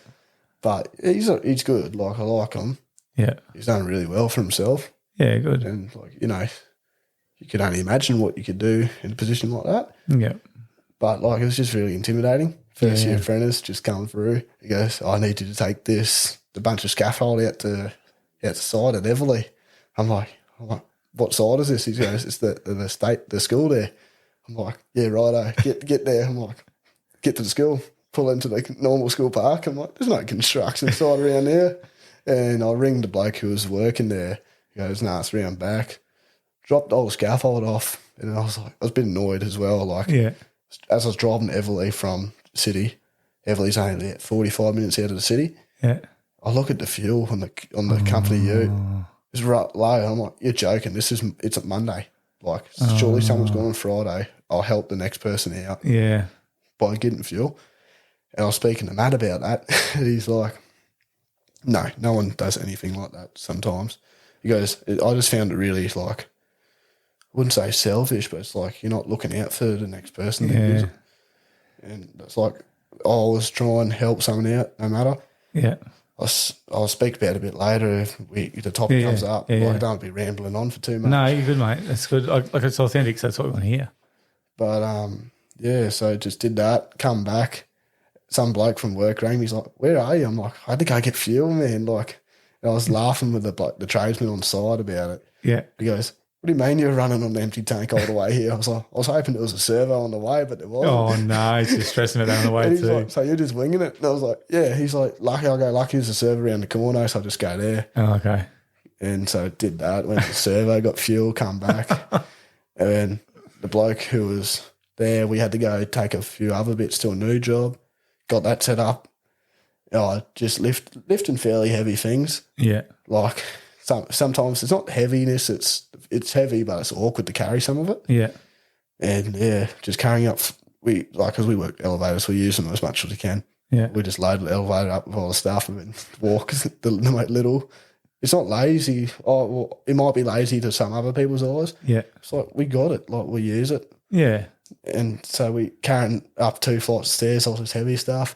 S2: But he's good. Like, I like him.
S1: Yeah.
S2: He's done really well for himself.
S1: Yeah, good.
S2: And, like, you could only imagine what you could do in a position like that.
S1: Yeah.
S2: But, like, it was just really intimidating. First year apprentice just coming through. He goes, I need you to take the bunch of scaffold out the side at Everleigh. I'm like, what side is this? He goes, it's the school there. I'm like, yeah, righto, get there. I'm like, get to the school, pull into the normal school park. I'm like, there's no construction site around there. And I ring the bloke who was working there. He goes, nah, it's round back. Dropped the old scaffold off. And I was a bit annoyed as well. Like, as I was driving to Everleigh from the city, Everleigh's only 45 minutes out of the city.
S1: Yeah.
S2: I look at the fuel on the company ute. It's right low. I'm like, you're joking. It's a Monday. Like, surely someone's gone on Friday. I'll help the next person out.
S1: Yeah.
S2: By getting fuel. And I was speaking to Matt about that. And he's like, no one does anything like that sometimes. He goes, I just found it really, like, I wouldn't say selfish, but it's like you're not looking out for the next person.
S1: Yeah.
S2: And it's like, I always try and help someone out no matter.
S1: Yeah.
S2: I'll speak about it a bit later if the topic comes up. I don't want to be rambling on for too much.
S1: No, you're good, mate. That's good. Like, it's authentic, so that's what we want to hear.
S2: But, so just did that, come back. Some bloke from work rang me. He's like, where are you? I'm like, I had to go get fuel, man. Like, and I was laughing with the tradesman on side about it.
S1: Yeah.
S2: He goes, what do you mean you're running on an empty tank all the way here? I was like, I was hoping there was a servo on the way, but there wasn't.
S1: Oh, no, he's just stressing it on the way
S2: and he's
S1: too.
S2: like, so you're just winging it? And I was like, yeah. He's like, lucky there's a servo around the corner, so I'll just go there.
S1: Oh, okay.
S2: And so did that, went to the servo, got fuel, come back. And the bloke who was there, we had to go take a few other bits to a new job, got that set up. Just lifting fairly heavy things. Yeah. Like sometimes it's not heaviness, it's heavy, but it's awkward to carry some of it. Yeah. And just carrying up, because we work elevators, we use them as much as we can. Yeah. We just load the elevator up with all the stuff and then walk the little. It's not lazy. Oh, well, it might be lazy to some other people's eyes. Yeah. It's like, we got it. Like, we use it. Yeah. And so we carrying up 2 flights of stairs, all this heavy stuff.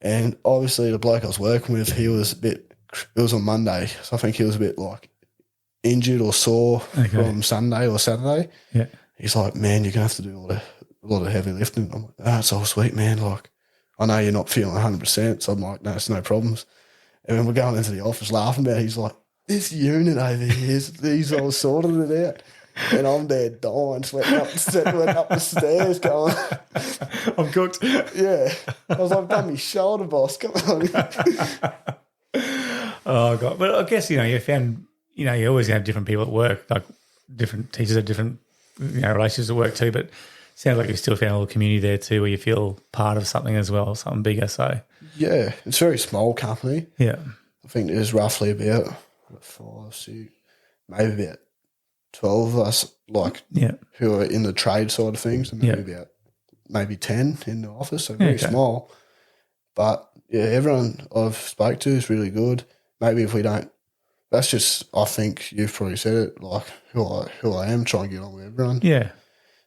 S2: And obviously the bloke I was working with, it was on Monday, so I think he was a bit like injured or sore from Sunday or Saturday. Yeah. He's like, man, you're going to have to do a lot of heavy lifting. I'm like, it's all sweet, man. Like, I know you're not feeling 100%. So I'm like, no, it's no problems. And when we're going into the office laughing about it, he's like, this unit over here, he's all sorted it out. And I'm there dying, sweating up the stairs going,
S1: I'm cooked.
S2: yeah. I was like, done my shoulder, boss. Come on.
S1: Oh, God. But I guess, you found, you always have different people at work, like different teachers have different, relationships at work too. But it sounds like you still found a little community there too where you feel part of something as well, something bigger. So,
S2: yeah, it's a very small company.
S1: Yeah.
S2: I think there's roughly about 5, 6, maybe about 12 of us, who are in the trade side of things, and maybe about 10 in the office, so very small. But yeah, everyone I've spoke to is really good. Maybe if we don't, that's just, I think you've probably said it, like who I am, trying to get on with everyone.
S1: Yeah.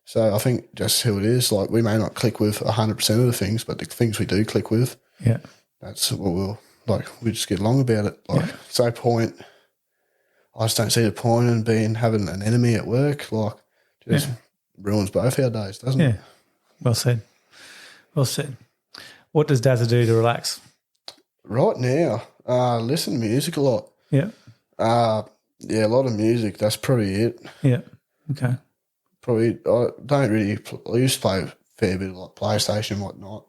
S2: So I think just who it is, like we may not click with 100% of the things, but the things we do click with, that's what we just get along about it. I just don't see the point in having an enemy at work. Like, just ruins both our days, doesn't it?
S1: Yeah. Well said. Well said. What does Dazza do to relax?
S2: Right now, listen to music a lot.
S1: Yeah.
S2: A lot of music. That's probably it.
S1: Yeah. Okay.
S2: Probably, I don't really, I used to play a fair bit of like PlayStation and whatnot,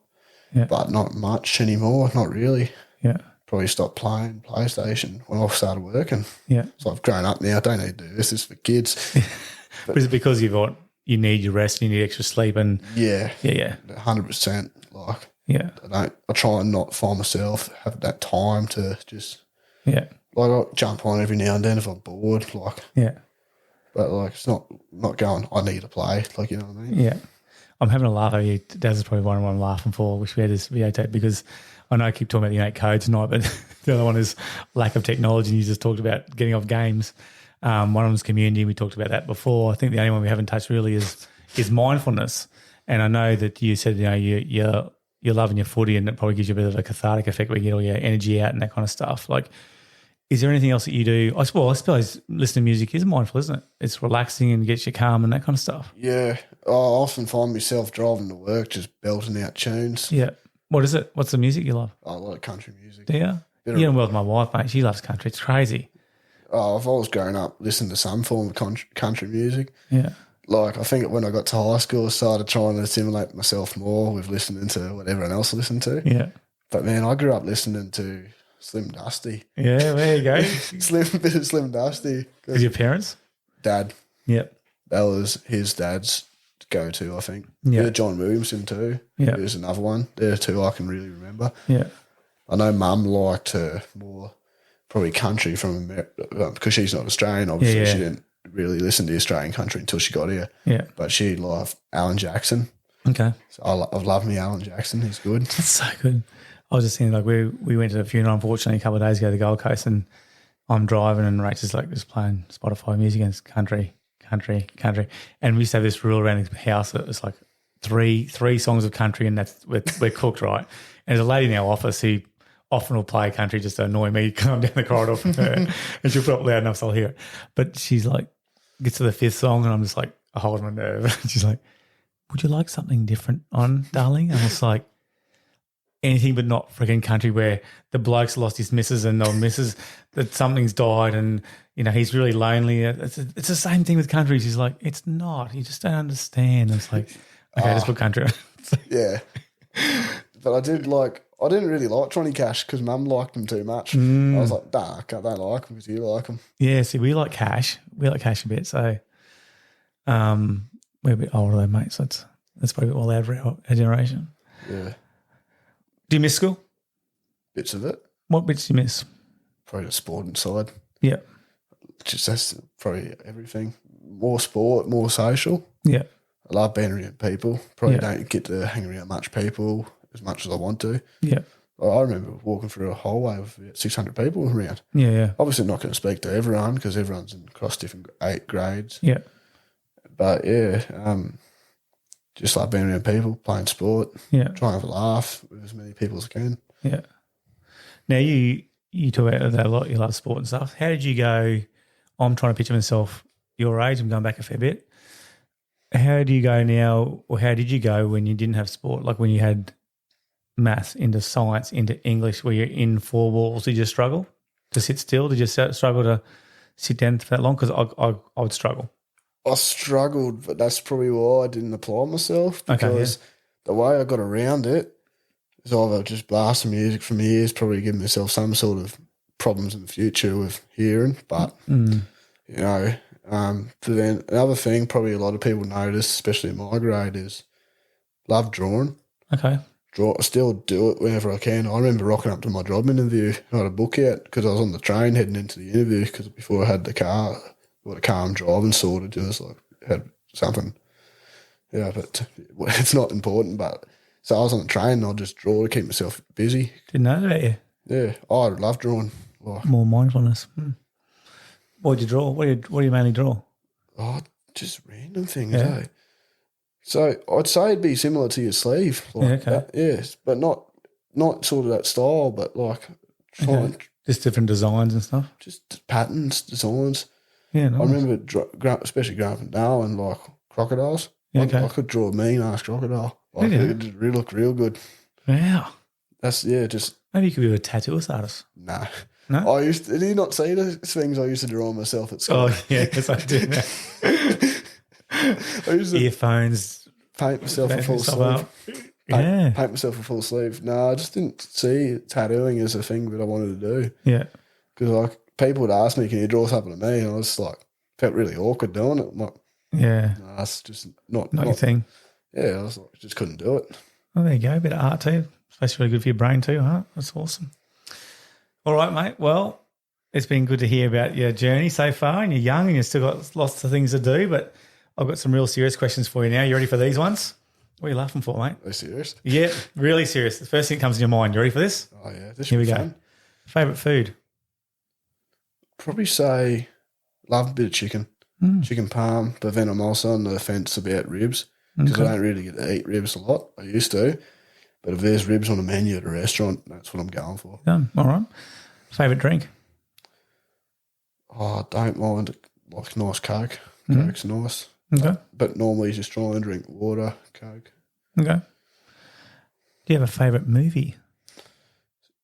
S2: but not much anymore, not really.
S1: Yeah.
S2: Probably stopped playing PlayStation when I started working.
S1: Yeah.
S2: So I've grown up now. I don't need to do this. This is for kids.
S1: But is it because you need your rest, you need extra sleep, and
S2: yeah,
S1: 100%.
S2: Like,
S1: I
S2: try and not find myself have that time to just
S1: I'll
S2: jump on every now and then if I'm bored. But like it's not going. I need to play. Like, you know what I mean?
S1: Yeah. I'm having a laugh at you. Daz is probably one I'm laughing for. Wish we had this videotape because I know I keep talking about the innate code tonight, but the other one is lack of technology. You just talked about getting off games. One of them is community. We talked about that before. I think the only one we haven't touched really is mindfulness. And I know that you said you're loving your footy, and it probably gives you a bit of a cathartic effect where you get all your energy out and that kind of stuff. Like, is there anything else that you do? I suppose listening to music is mindful, isn't it? It's relaxing and gets you calm and that kind of stuff.
S2: Yeah, I often find myself driving to work just belting out tunes.
S1: Yeah. What is it? What's the music you love?
S2: I like country music.
S1: Do you? You know well with my wife, mate. She loves country. It's crazy.
S2: I've always grown up listening to some form of country music.
S1: Yeah.
S2: Like, I think when I got to high school, I started trying to assimilate myself more with listening to what everyone else listened to.
S1: Yeah.
S2: But, man, I grew up listening to Slim Dusty.
S1: Yeah, there you go.
S2: bit of Slim Dusty.
S1: With your parents?
S2: Dad.
S1: Yep.
S2: That was his dad's go-to, I think.
S1: Yeah.
S2: Bit of John Williamson too.
S1: Yeah.
S2: There's another one. There two I can really remember.
S1: Yeah.
S2: I know Mum liked her more probably country from America because she's not Australian. Obviously, she didn't really listen to Australian country until she got here.
S1: Yeah.
S2: But she loved Alan Jackson.
S1: Okay.
S2: So I've loved me Alan Jackson. He's good.
S1: That's so good. I was just thinking, like, we went to the funeral, unfortunately, a couple of days ago to the Gold Coast, and I'm driving and Rachel's like just playing Spotify music and it's country. And we used to have this rule around the house that it's like three songs of country, and that's we're cooked, right? And there's a lady in our office who often will play country just to annoy me, come down the corridor from her, and she'll put it loud enough so I'll hear it. But she's like, gets to the fifth song and I'm just like, I hold my nerve. She's like, would you like something different on, darling? And I was like, anything but not freaking country where the bloke's lost his missus and the missus that something's died and, he's really lonely. It's the same thing with country. She's like, it's not. You just don't understand. And it's like, okay, just put country on.
S2: Yeah. But I didn't really like Johnny Cash because Mum liked him too much. I was like, I don't like him because you like him.
S1: Yeah, see, we like Cash. We like Cash a bit. So we're a bit older though, mate. So that's probably all out for our generation.
S2: Yeah.
S1: Do you miss school?
S2: Bits of it.
S1: What bits do you miss?
S2: Probably the sporting side.
S1: Yeah.
S2: Just that's probably everything. More sport, more social.
S1: Yeah.
S2: I love being around people. Probably don't get to hang around much people as much as I want to.
S1: Yeah.
S2: I remember walking through a hallway with about 600 people around.
S1: Yeah.
S2: Obviously not going to speak to everyone because everyone's across different grades.
S1: Yeah.
S2: But, just like being around people, playing sport, trying to have a laugh with as many people as I can.
S1: Yeah. Now, you talk about that a lot. You love sport and stuff. How did you go? I'm trying to picture myself your age. I'm going back a fair bit. How do you go now, or how did you go when you didn't have sport? Like when you had maths, into science, into English, where you're in four walls, did you struggle to sit still? Did you struggle to sit down for that long? Because I would struggle.
S2: I struggled, but that's probably why I didn't apply myself, because the way I got around it is either just blast some music from ears, probably give myself some sort of problems in the future with hearing, but, you know, but then another thing probably a lot of people notice, especially in my grade, is love drawing.
S1: Okay.
S2: I still do it whenever I can. I remember rocking up to my job interview. I had a book out because I was on the train heading into the interview, because before I had the car I'm driving sorted, it was like had something. Yeah, but it's not important. But so I was on the train and I'd just draw to keep myself busy.
S1: Didn't know that about you.
S2: Yeah, I love drawing. Like,
S1: more mindfulness. What did you draw? What do you mainly draw?
S2: Oh, just random things, eh? So I'd say it'd be similar to your sleeve. Like that, yes, but not sort of that style, but like trying
S1: just different designs and stuff.
S2: Just patterns, designs.
S1: Yeah, nice.
S2: I remember, especially growing up in Darwin, like crocodiles. I could draw a mean-ass crocodile. Like, it just look real good.
S1: Wow.
S2: That's, just...
S1: Maybe you could be a tattooist artist.
S2: No.
S1: No?
S2: Did you not see the things I used to draw myself at school?
S1: Oh, yeah, because I did.
S2: I used to
S1: earphones.
S2: Paint myself a full sleeve. Paint myself a full sleeve. No, I just didn't see tattooing as a thing that I wanted to do.
S1: Yeah.
S2: Because, like, people would ask me, can you draw something to me? And I was like, felt really awkward doing it. I'm like, no, that's just not
S1: your thing.
S2: Yeah, I was like, just couldn't do it.
S1: Well, there you go. A bit of art too. It's really good for your brain too, huh? That's awesome. All right, mate. Well, it's been good to hear about your journey so far, and you're young and you've still got lots of things to do, but I've got some real serious questions for you now. You ready for these ones? What are you laughing for, mate?
S2: Are you serious?
S1: Yeah, really serious. The first thing that comes in your mind. You ready for this?
S2: Oh, yeah. This should be fun.
S1: Favourite food?
S2: Probably say love a bit of chicken. Chicken parm, but then I'm also on the fence about ribs, because I don't really get to eat ribs a lot. I used to. But if there's ribs on a menu at a restaurant, that's what I'm going for.
S1: All right. Favourite drink?
S2: Oh, I don't mind like nice Coke. Coke's nice.
S1: Okay.
S2: But normally just try and drink water, Coke.
S1: Okay. Do you have a favourite movie?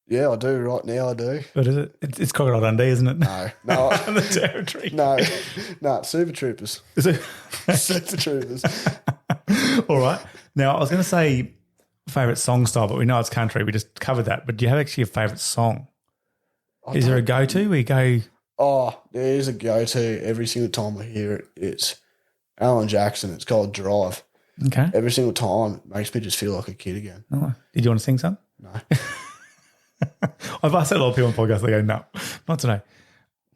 S2: Yeah, I do. Right now I do.
S1: What is it? It's Crocodile Dundee, isn't it?
S2: No.
S1: The Territory.
S2: No, Super Troopers.
S1: Is it?
S2: Super Troopers.
S1: All right. Now, I was going to say favourite song style, but we know it's country. We just covered that. But do you have actually a favourite song? Is there a go-to where you go?
S2: Oh, there is a go-to every single time I hear it. It's Alan Jackson. It's called Drive.
S1: Okay.
S2: Every single time it makes me just feel like a kid again.
S1: Oh. Did you want to sing some?
S2: No.
S1: I've asked a lot of people on podcasts, they go, no, not today.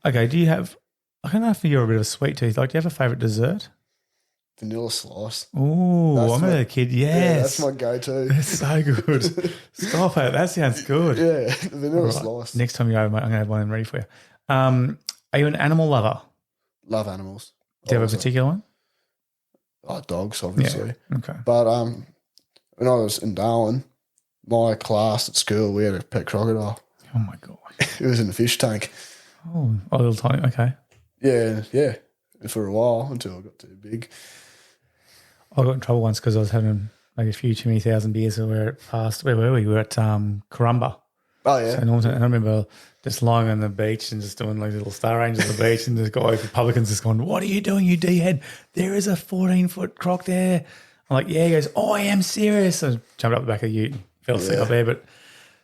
S1: Okay, do you have, I don't know if you're a bit of a sweet tooth, like do you have a favourite dessert?
S2: Vanilla slice.
S1: Oh, I remember a kid, yes.
S2: Yeah, that's my go-to.
S1: That's so good. Stop it, that sounds good.
S2: Yeah, the vanilla slice.
S1: Next time you go, mate, I'm going to have one ready for you. Are you an animal lover?
S2: Love animals.
S1: Do you have a particular one?
S2: Oh, dogs, obviously.
S1: Yeah. Okay.
S2: But when I was in Darwin, my class at school, we had a pet crocodile.
S1: Oh, my God.
S2: It was in the fish tank.
S1: Oh, a little tiny, okay.
S2: Yeah. For a while, until I got too big.
S1: I got in trouble once because I was having like a few too many thousand beers and where were we? We were at Corumba.
S2: Oh, yeah.
S1: So I remember just lying on the beach and just doing like little star ranges on the beach, and this guy with Republicans just going, "What are you doing, you D-head? There is a 14-foot croc there." I'm like, "Yeah." He goes, "Oh, I am serious." I jumped up the back of the ute, fell sick up there, but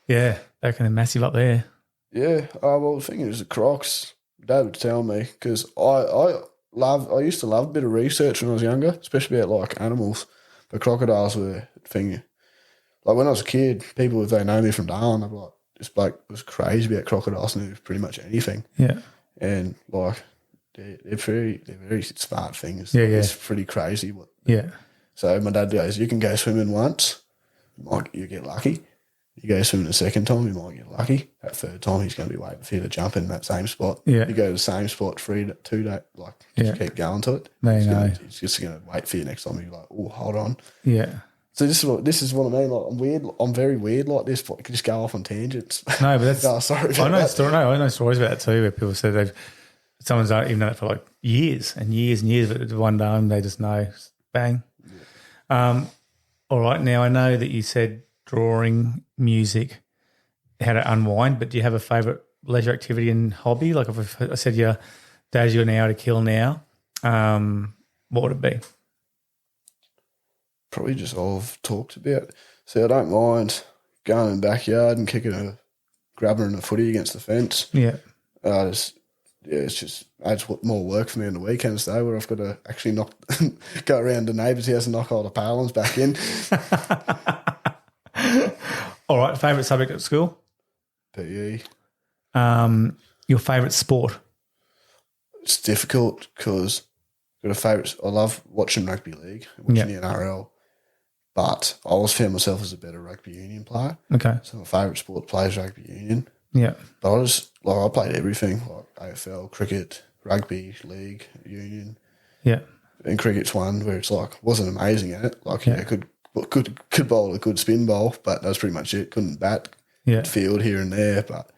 S1: yeah, they're kind of massive up there.
S2: Yeah. Well, the thing is, the crocs, Dad would tell me, because I used to love a bit of research when I was younger, especially about like animals. But crocodiles were a thing. Like when I was a kid, people, if they know me from Darwin, they'd be like, this bloke was crazy about crocodiles and knew pretty much anything.
S1: Yeah.
S2: And like they're very smart things.
S1: Yeah.
S2: It's pretty crazy. So my dad goes, you can go swimming once, you get lucky. You go swimming the second time, you might get lucky. That third time, he's going to be waiting for you to jump in that same spot.
S1: Yeah.
S2: You go to the same spot 2 days, just keep going to it. He's just going to wait for you next time. You're like, oh, hold on.
S1: Yeah.
S2: So this is what I mean. Like I'm weird. I'm very weird like this. But I can just go off on tangents.
S1: No, but that's.
S2: No, sorry.
S1: I know stories about that too, where people said someone's not even known it for like years and years and years, but one day they just know, bang. Yeah. All right. Now I know that you said drawing, music, how to unwind, but do you have a favourite leisure activity and hobby? Like if I said you days you're an hour to kill now, what would it be?
S2: Probably just all I've talked about. See, I don't mind going in the backyard and grabbing a footy against the fence.
S1: Yeah.
S2: It's just adds more work for me on the weekends though, where I've got to actually go around the neighbour's house and knock all the palings back in.
S1: All right, favourite subject at school?
S2: PE.
S1: Your favourite sport?
S2: It's difficult because I've got a favourite. I love watching rugby league, watching the NRL, but I always found myself as a better rugby union player.
S1: Okay.
S2: So my favourite sport plays rugby union.
S1: Yeah.
S2: But I played everything, like AFL, cricket, rugby, league, union.
S1: Yeah.
S2: And cricket's one where it's like, wasn't amazing at it. Like, could bowl a good spin bowl, but that was pretty much it. Couldn't bat, field here and there, but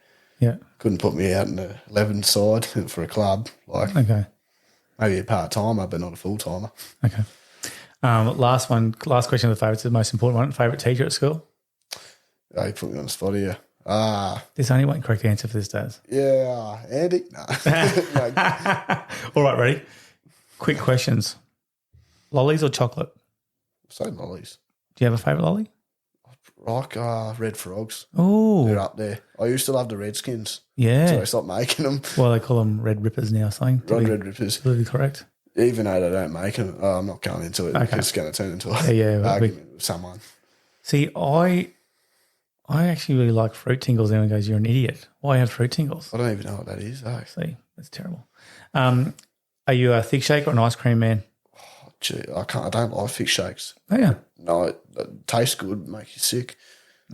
S2: couldn't put me out in the 11 side for a club. Like, maybe a part-timer, but not a full-timer.
S1: Okay. Last question of the favourites, the most important one. Favourite teacher at school?
S2: Oh, you put me on the spot here.
S1: There's only one correct answer for this, Daz.
S2: Yeah, Andy? No.
S1: All right, ready? Quick questions. Lollies or chocolate?
S2: Say lollies.
S1: Do you have a favourite lolly?
S2: Like red frogs.
S1: Oh.
S2: They're up there. I used to love the Redskins.
S1: Yeah.
S2: So I stopped making them.
S1: Well, they call them red rippers now, something.
S2: Red rippers.
S1: Absolutely correct.
S2: Even though they don't make them, I'm not going into it because it's going to turn into an argument with someone.
S1: See, I actually really like fruit tingles. Everyone goes, you're an idiot. Why have fruit tingles?
S2: I don't even know what that is, though.
S1: See, that's terrible. Are you a thick shake or an ice cream man?
S2: Oh, gee, I don't like thick shakes.
S1: Oh, yeah.
S2: No, it tastes good, makes you sick.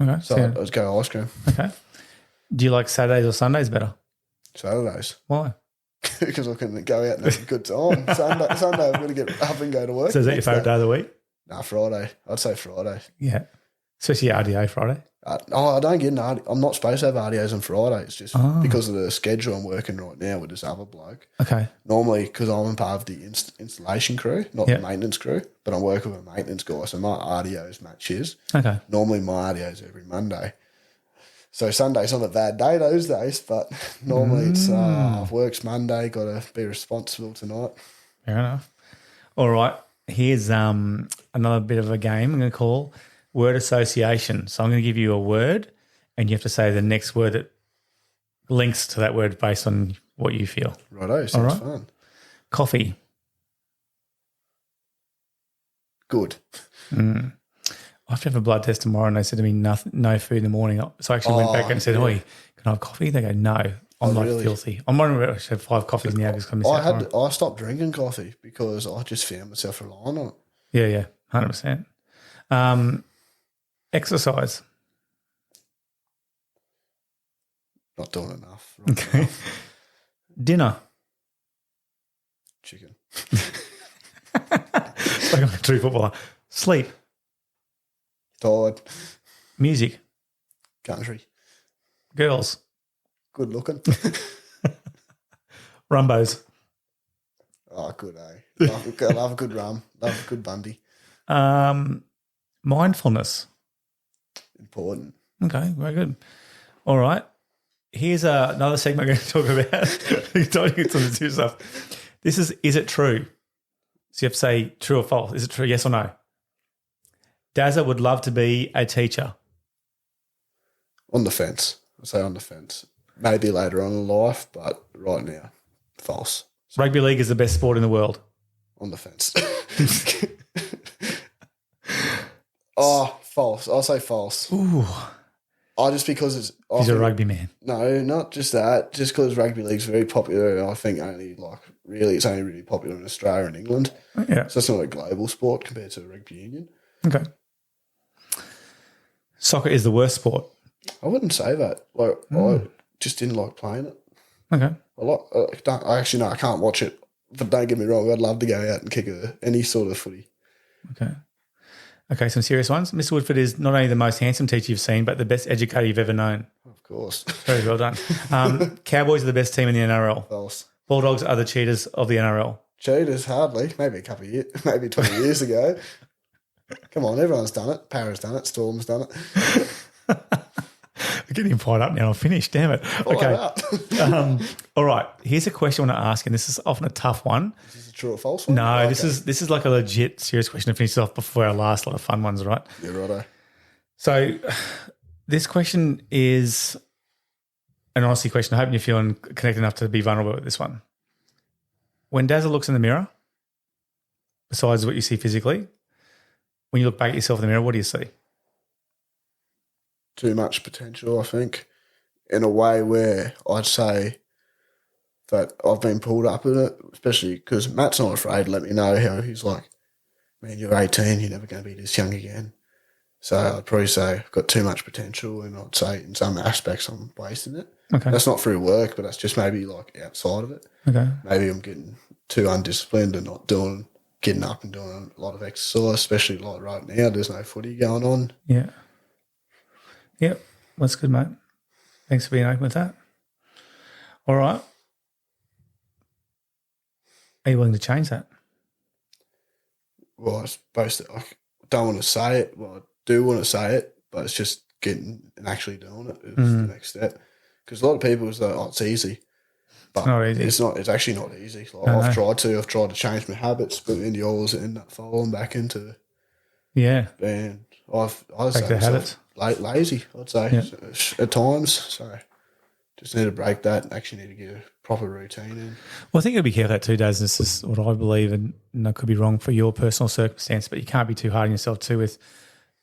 S1: Okay.
S2: So I'd go ice cream.
S1: Okay. Do you like Saturdays or Sundays better?
S2: Saturdays.
S1: Why?
S2: Because I can go out and have a good time. Sunday I'm going to get up and go to work.
S1: So is that your favourite day of the week?
S2: Nah, Friday. I'd say Friday.
S1: Yeah. Especially RDA Friday.
S2: I don't get an RDA. I'm not supposed to have RDAs on Friday. It's just because of the schedule I'm working right now with this other bloke.
S1: Okay.
S2: Normally, because I'm part of the installation crew, not the maintenance crew, but I'm working with a maintenance guy, so my RDOs match his. Okay. Normally, my RDOs every Monday. So Sunday's not a bad day those days, but normally it's work's Monday, got to be responsible tonight.
S1: Fair enough. All right. Here's another bit of a game I'm going to call word association. So I'm going to give you a word and you have to say the next word that links to that word based on what you feel.
S2: Righto, sounds fun.
S1: Coffee.
S2: Good.
S1: I have to have a blood test tomorrow and they said to me no food in the morning. So I actually went back and said, "Oi, can I have coffee?" They go, "No, I'm not filthy." I'm wondering if I should have 5 coffees now because
S2: I stopped drinking coffee because I just found myself relying on it.
S1: Yeah, 100%. Exercise.
S2: Not doing enough.
S1: Okay. Now. Dinner.
S2: Chicken.
S1: Like I'm a true footballer. Sleep.
S2: Tired.
S1: Music.
S2: Country.
S1: Girls.
S2: Good looking.
S1: Rumbos.
S2: Oh, good, eh? Love a good rum. Love a good Bundy.
S1: Mindfulness.
S2: Important.
S1: Okay, very good. All right. Here's another segment we're going to talk about. You're talking some serious stuff. This is it true? So you have to say true or false. Is it true, yes or no? Dazza would love to be a teacher.
S2: On the fence. I'll say on the fence. Maybe later on in life, but right now, false.
S1: So, rugby league is the best sport in the world.
S2: On the fence. False. I'll say false.
S1: Ooh.
S2: Just because it's...
S1: He's a rugby man.
S2: No, not just that. Just because rugby league's very popular, I think it's only really popular in Australia and England.
S1: Yeah.
S2: So it's not a global sport compared to rugby union.
S1: Okay. Soccer is the worst sport.
S2: I wouldn't say that. I just didn't like playing it.
S1: Okay.
S2: I can't watch it. But don't get me wrong, I'd love to go out and kick any sort of footy.
S1: Okay, some serious ones. Mr. Woodford is not only the most handsome teacher you've seen, but the best educator you've ever known.
S2: Of course.
S1: Very well done. Cowboys are the best team in the NRL.
S2: False.
S1: Bulldogs are the cheaters of the NRL.
S2: Cheaters, hardly. Maybe a couple of years, maybe 20 years ago. Come on, everyone's done it. Para's done it. Storm's done it.
S1: I'm getting fired up now. I'm finished. Damn it.
S2: Fire out.
S1: All right. Here's a question I want to ask, and this is often a tough one.
S2: Is this a true or false one?
S1: No,
S2: Okay.
S1: this is like a legit serious question to finish off before our last lot of fun ones, right?
S2: Yeah, righto.
S1: So this question is an honesty question. I hope you're feeling connected enough to be vulnerable with this one. When Dazza looks in the mirror, besides what you see physically, when you look back at yourself in the mirror, what do you see?
S2: Too much potential, I think, in a way where I'd say that I've been pulled up in it, especially because Matt's not afraid to let me know how he's like, man, you're 18, you're never going to be this young again. So I'd probably say I've got too much potential, and I'd say in some aspects I'm wasting it.
S1: Okay.
S2: That's not through work, but that's just maybe like outside of it.
S1: Okay.
S2: Maybe I'm getting too undisciplined and not getting up and doing a lot of exercise, especially like right now, there's no footy going on.
S1: Yeah. Yep. That's good, mate. Thanks for being open with that. All right. Are you willing to change that?
S2: Well, I suppose that I don't want to say it. Well, I do want to say it, but it's just getting and actually doing it is the next step. Because a lot of people say, oh, it's easy. But
S1: not easy.
S2: It's not. It's actually not easy. Like,
S1: No,
S2: I've tried to change my habits, but then you always end up falling back into being. I'd say
S1: the habits.
S2: Lazy, I'd say, at times. So just need to break that and actually need to get a proper routine in.
S1: Well, I think you'll be careful that too, Daz. This is what I believe, and I could be wrong for your personal circumstance, but you can't be too hard on yourself too with,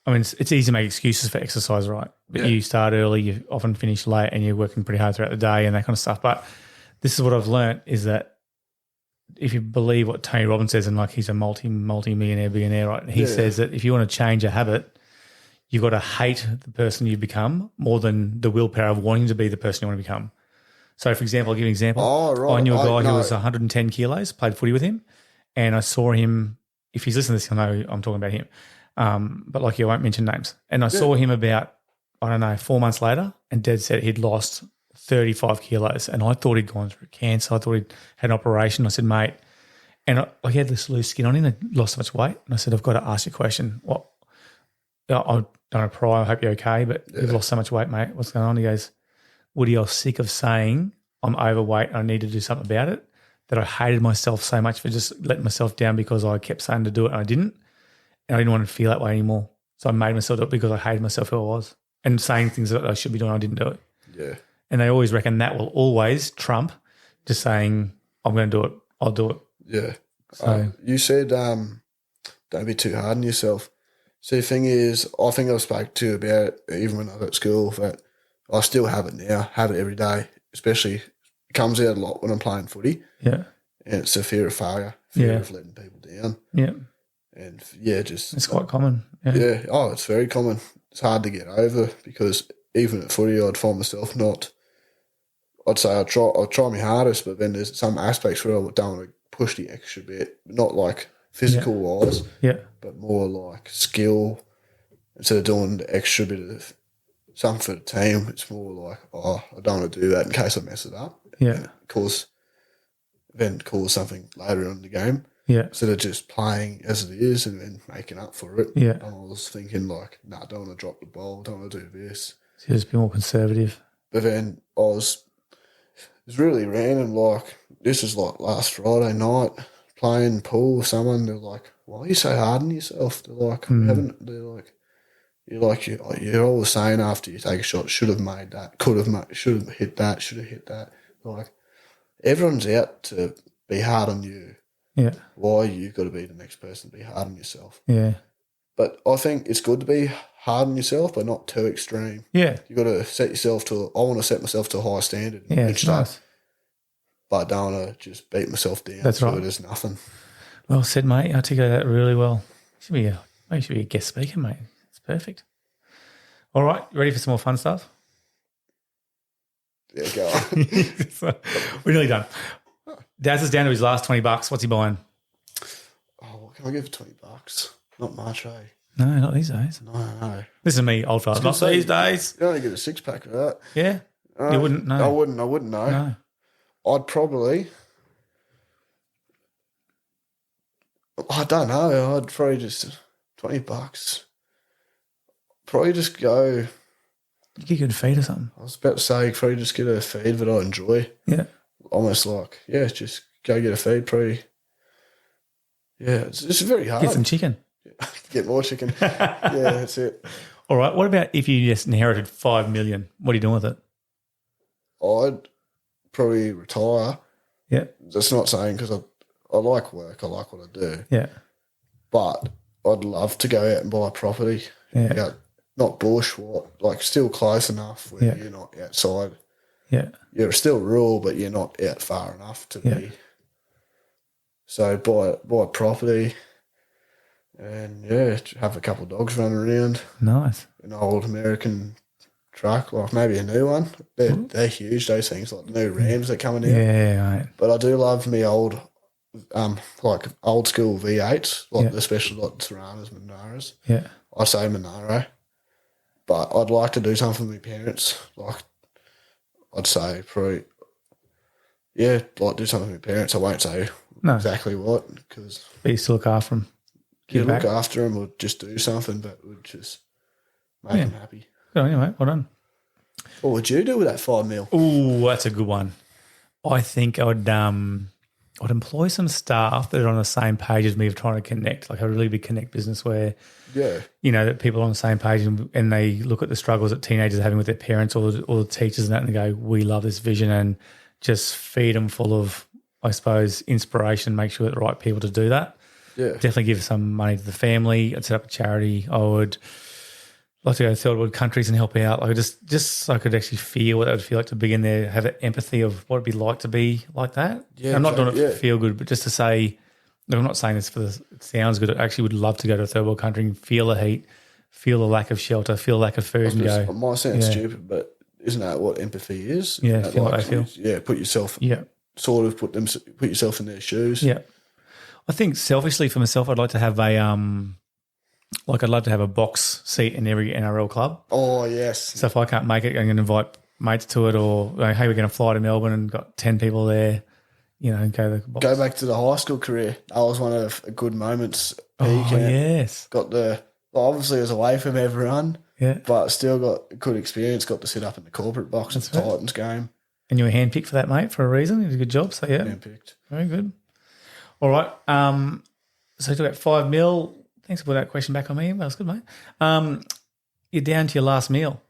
S1: I mean, it's easy to make excuses for exercise, right? But you start early, you often finish late, and you're working pretty hard throughout the day and that kind of stuff. But this is what I've learnt is that if you believe what Tony Robbins says, and like he's a multi-millionaire, billionaire, right? He says that if you want to change a habit, you've got to hate the person you've become more than the willpower of wanting to be the person you want to become. So, for example, I'll give you an example.
S2: Oh, right.
S1: I knew a guy who was 110 kilos, played footy with him, and I saw him, if he's listening to this, I know I'm talking about him, but like you, I won't mention names. And I saw him about, 4 months later, and Dad said he'd lost 35 kilos, and I thought he'd gone through cancer. I thought he'd had an operation. I said, mate, and he had this loose skin on him and lost so much weight. And I said, I've got to ask you a question. What? I don't want to pry. I hope you're okay, but you've lost so much weight, mate. What's going on? He goes, Woody, I was sick of saying I'm overweight and I need to do something about it, that I hated myself so much for just letting myself down because I kept saying to do it and I didn't. And I didn't want to feel that way anymore. So I made myself do it because I hated myself who I was and saying things that I should be doing, I didn't do it. Yeah. And they always reckon that will always trump just saying, I'm going to do it, I'll do it.
S2: Yeah. So you said don't be too hard on yourself. See, the thing is, I think I spoke to you about it even when I was at school, that I still have it now, have it every day, especially it comes out a lot when I'm playing footy. Yeah. And it's a fear of failure, fear of letting people down. Yeah. And, it's
S1: quite common.
S2: Yeah. Oh, it's very common. It's hard to get over because even at footy, I'd find myself I'd say I'd try my hardest, but then there's some aspects where I don't want to push the extra bit, not like physical-wise, but more like skill. Instead of doing the extra bit of something for the team, it's more like, I don't want to do that in case I mess it up. Yeah. Cause something later on in the game. Yeah. Instead of just playing as it is and then making up for it. Yeah. I was thinking like, I don't want to drop the ball, don't want to do this.
S1: So just be more conservative.
S2: But then it was really random. Like, this was like last Friday night, playing pool with someone. They're like, why are you so hard on yourself? They're like, you're always saying after you take a shot, should have made that, could have made, should have hit that, should have hit that. Like, everyone's out to be hard on you. Yeah. Why you've got to be the next person to be hard on yourself. Yeah. But I think it's good to be hard on yourself, but not too extreme. Yeah. You got to set yourself I want to set myself to a high standard.
S1: Yeah, it's nice.
S2: But I don't want to just beat myself down.
S1: That's right.
S2: It is nothing.
S1: Well said, mate. You articulate that really well. You should be a guest speaker, mate. It's perfect. All right. You ready for some more fun stuff?
S2: Yeah, go on.
S1: We're nearly done. Daz is down to his last $20. What's he buying?
S2: Oh, what can I give for $20? Not much, eh?
S1: No, not these days.
S2: No.
S1: This is me, old fella. Not these days.
S2: You only get a 6-pack of that.
S1: Yeah. You wouldn't know.
S2: I wouldn't know. No. I'd probably, I don't know. I'd probably just $20. Probably just go.
S1: You get a good feed or something.
S2: I was about to say, probably just get a feed that I enjoy.
S1: Yeah.
S2: Almost like, just go get a feed. Probably. Yeah, it's very hard.
S1: Get some chicken.
S2: Get more chicken. Yeah, that's it.
S1: All right. What about if you just inherited $5 million? What are you doing with it?
S2: I'd probably retire.
S1: Yeah.
S2: That's not saying because I like work. I like what I do.
S1: Yeah.
S2: But I'd love to go out and buy a property.
S1: Yeah.
S2: Not bush, like still close enough where you're not outside.
S1: Yeah.
S2: You're still rural, but you're not out far enough to be. So buy a property and, have a couple of dogs running around.
S1: Nice.
S2: An old American truck, like maybe a new one. They're huge, those things, like the new Rams that are coming in.
S1: Yeah, right.
S2: But I do love me old, like old school V8s, like the special, like Serranos, Monaras.
S1: Yeah.
S2: I say Monaro. But I'd like to do something with my parents. Like, I'd say probably, like do something with my parents. I won't say exactly what, because.
S1: But you still look after them.
S2: Look after them or just do something, but would just make them happy.
S1: Good on you, mate. Well done.
S2: What would you do with that $5 million?
S1: Oh, that's a good one. I think I'd employ some staff that are on the same page as me of trying to connect, like a really big connect business where, that people are on the same page and they look at the struggles that teenagers are having with their parents or the teachers and that and they go, we love this vision, and just feed them full of, I suppose, inspiration, make sure that the right people to do that.
S2: Yeah.
S1: Definitely give some money to the family. I'd set up a charity. I would like to go to third world countries and help out. Like just so I could actually feel what it would feel like to be in there, have that empathy of what it'd be like to be like that.
S2: Yeah,
S1: I'm not doing it to feel good, but just to say, I'm not saying this it sounds good. I actually would love to go to a third world country and feel the heat, feel the lack of shelter, feel the lack of food and go.
S2: It might sound stupid, but isn't that what empathy is?
S1: Yeah, feel what they feel.
S2: Yeah, put yourself, sort of put yourself in their shoes.
S1: Yeah. I think selfishly for myself, I'd like to have I'd love to have a box seat in every NRL club.
S2: Oh, yes.
S1: So if I can't make it, I'm going to invite mates to it, or hey, we're going to fly to Melbourne and got 10 people there. Go to the box.
S2: Go back to the high school career. That was one of the good moments.
S1: Oh, yes.
S2: Obviously it was away from everyone,
S1: but
S2: still got a good experience. Got to sit up in the corporate box at the Titans game.
S1: And you were handpicked for that, mate, for a reason. You did a good job. So,
S2: Handpicked.
S1: Very good. All right. So you talk about $5 million. Thanks for putting that question back on me. That's good, mate. You're down to your last meal.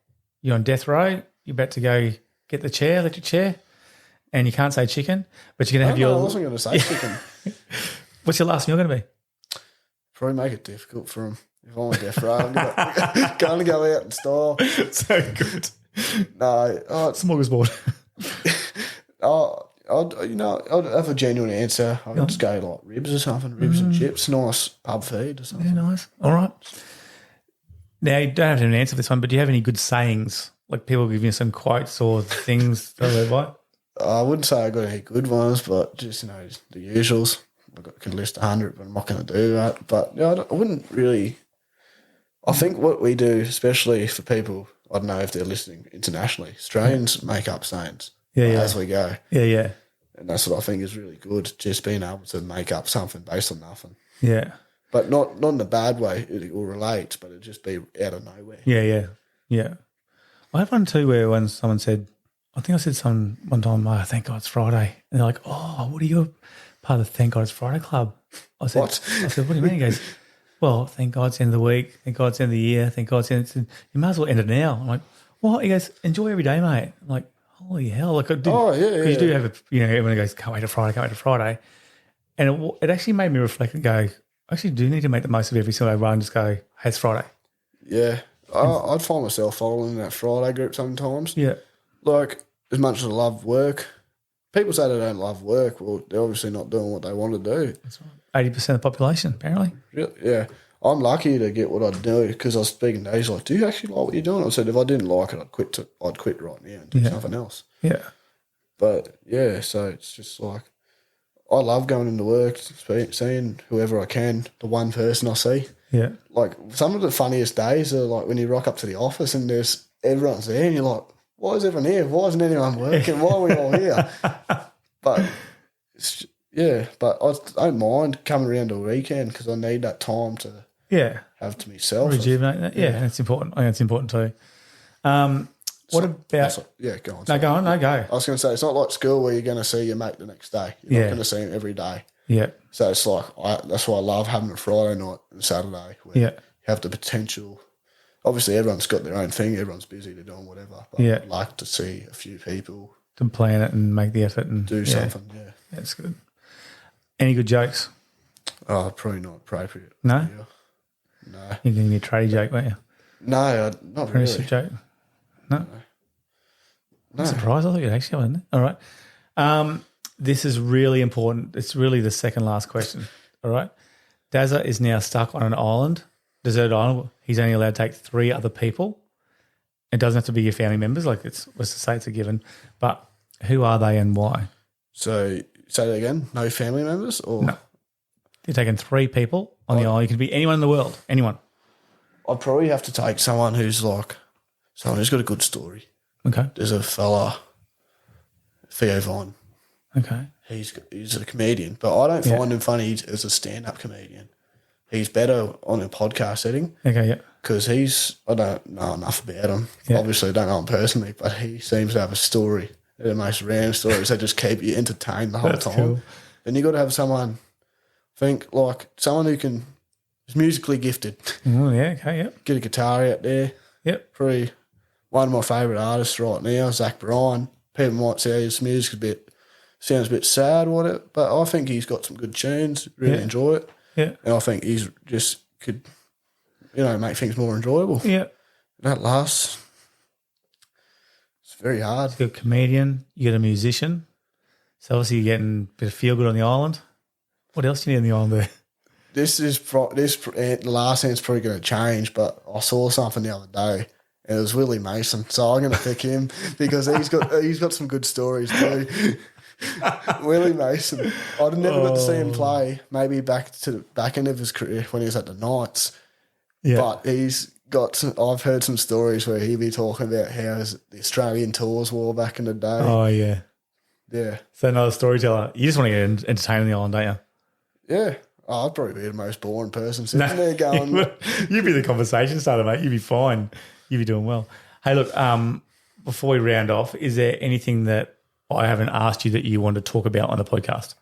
S1: You're on death row. You're about to go get the electric chair, and you can't say chicken, but you're going to have your.
S2: I wasn't going to say chicken.
S1: What's your last meal going to be?
S2: Probably make it difficult for them. If I'm on death row, I'm going to go out and starve.
S1: So good.
S2: No.
S1: Smorgasbord.
S2: I'd have a genuine answer. I'd just go like ribs or something, ribs and chips, nice pub feed or something.
S1: Yeah, nice. All right. Now, you don't have to have an answer for this one, but do you have any good sayings? Like people give you some quotes or things to live by?
S2: I wouldn't say I got any good ones, but just, the usuals. I could list 100, but I'm not going to do that. But I wouldn't really. I think what we do, especially for people, I don't know if they're listening internationally, Australians make up sayings as we go.
S1: Yeah.
S2: And that's what I think is really good, just being able to make up something based on nothing.
S1: Yeah.
S2: But not in a bad way. It will relate, but it'll just be out of nowhere.
S1: Yeah. I had one too where when someone said, I think I said something one time, thank God it's Friday. And they're like, oh, what are you part of the Thank God It's Friday club? I said, what do you mean? He goes, well, thank God it's the end of the week. Thank God it's the end of the year. Thank God it's the end of the. You might as well end it now. I'm like, what? He goes, enjoy every day, mate. I'm like, holy hell. Like, I did, because you do have everyone goes, can't wait to Friday. And it actually made me reflect and go, I actually do need to make the most of every single day and just go, hey, it's Friday.
S2: Yeah. I'd find myself following that Friday group sometimes.
S1: Yeah.
S2: Like, as much as I love work, people say they don't love work. Well, they're obviously not doing what they want to do.
S1: That's right. 80% of the population, apparently.
S2: Yeah. I'm lucky to get what I do because I was speaking to he's like, do you actually like what you're doing? I said, if I didn't like it, I'd quit right now and do something else.
S1: Yeah.
S2: But, so it's just like, I love going into work, seeing whoever I can, the one person I see.
S1: Yeah.
S2: Like, some of the funniest days are like when you rock up to the office and everyone's there and you're like, why is everyone here? Why isn't anyone working? Why are we all here? But, but I don't mind coming around to a weekend because I need that time to
S1: Yeah.
S2: have to myself.
S1: Rejuvenate that. Yeah, and it's important. I think it's important too. What about?
S2: Yeah, go on.
S1: No, go on. No, go.
S2: I was going to say, it's not like school where you're going to see your mate the next day. You're not going to see him every day.
S1: Yeah.
S2: So it's like, that's why I love having a Friday night and Saturday where you have the potential. Obviously, everyone's got their own thing. Everyone's busy, they're doing whatever. But I'd like to see a few people.
S1: To plan it and make the effort and
S2: do something,
S1: That's good. Any good jokes?
S2: Oh, probably not appropriate.
S1: No?
S2: No.
S1: You're going to be a tradie joke, weren't you?
S2: No, not really.
S1: Apprenticeship joke? No? I'm surprised. I thought you'd actually have it. All right. This is really important. It's really the second last question. All right. Dazza is now stuck on an island, deserted island. He's only allowed to take 3 other people. It doesn't have to be your family members. Like let's just say it's a given. But who are they and why?
S2: So say that again. No family members, or
S1: no? You're taking 3 people on the island. You can be anyone in the world. Anyone.
S2: I'd probably have to take someone who's got a good story.
S1: Okay.
S2: There's a fella, Theo Vine.
S1: Okay.
S2: He's a comedian, but I don't find him funny as a stand-up comedian. He's better on a podcast setting.
S1: Okay, yeah.
S2: Because I don't know enough about him.
S1: Yeah.
S2: Obviously, I don't know him personally, but he seems to have a story. They're the most random stories that just keep you entertained the whole time. Cool. And you got to have someone, someone who is musically gifted.
S1: Oh, yeah, okay, yeah.
S2: Get a guitar out there.
S1: Yep.
S2: Probably one of my favourite artists right now, Zach Bryan. People might say his music sounds a bit sad, whatever, but I think he's got some good tunes. Really enjoy it.
S1: Yeah.
S2: And I think he's just could, make things more enjoyable.
S1: Yeah.
S2: That lasts. It's very hard.
S1: You're a comedian. You get a musician. So obviously you're getting a bit of feel good on the island. What else do you need on the island there? The last thing's probably going to change, but I saw something the other day. And it was Willie Mason, so I'm going to pick him because he's got some good stories too. Willie Mason, I'd never got to see him play. Maybe back to the back end of his career when he was at the Knights. Yeah, but I've heard some stories where he'd be talking about how the Australian tours were back in the day. Oh yeah,
S2: yeah.
S1: So another storyteller. You just want to get entertained on the island, don't you?
S2: Yeah. Oh, I'd probably be the most boring person sitting there going.
S1: You'd be the conversation starter, mate. You'd be fine. You'd be doing well. Hey, look, before we round off, is there anything that I haven't asked you that you want to talk about on the podcast?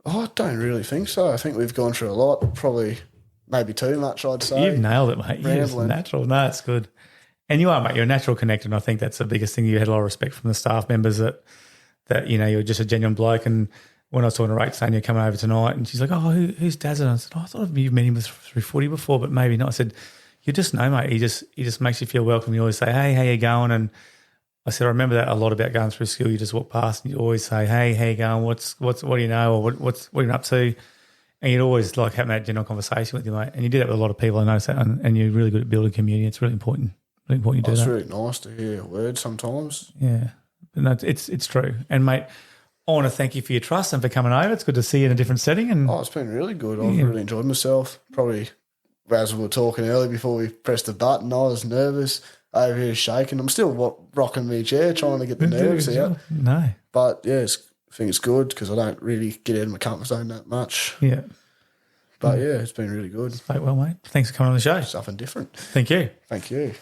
S2: Oh, I don't really think so. I think we've gone through a lot, probably maybe too much, I'd say.
S1: You've nailed it, mate. You're just natural. No, it's good. And you are, mate. You're a natural connector, and I think that's the biggest thing. You had a lot of respect from the staff members that you're just a genuine bloke. And when I was talking to Rach saying you're coming over tonight, and she's like, oh, who's Dazza? And I said, I thought you've met him through footy before, but maybe not. I said, you just know, mate. He just makes you feel welcome. You always say, hey, how you going? And I said, I remember that a lot about going through school. You just walk past and you always say, hey, how you going? What do you know? Or what are you up to? And you'd always like having that general conversation with you, mate. And you do that with a lot of people. I notice that. And you're really good at building community. It's really important. Really important you do that.
S2: It's really nice to hear words sometimes.
S1: Yeah. But no, it's true. And, mate, I want to thank you for your trust and for coming over. It's good to see you in a different setting. And
S2: it's been really good. I've really enjoyed myself. Probably, as we were talking earlier before we pressed the button, I was nervous, over here shaking. I'm still rocking my chair, trying to get the nerves out.
S1: No.
S2: But, yeah, I think it's good because I don't really get out of my comfort zone that much.
S1: Yeah.
S2: But, yeah, it's been really good.
S1: Spoke well, mate. Thanks for coming on the show.
S2: Something different.
S1: Thank you.
S2: Thank you.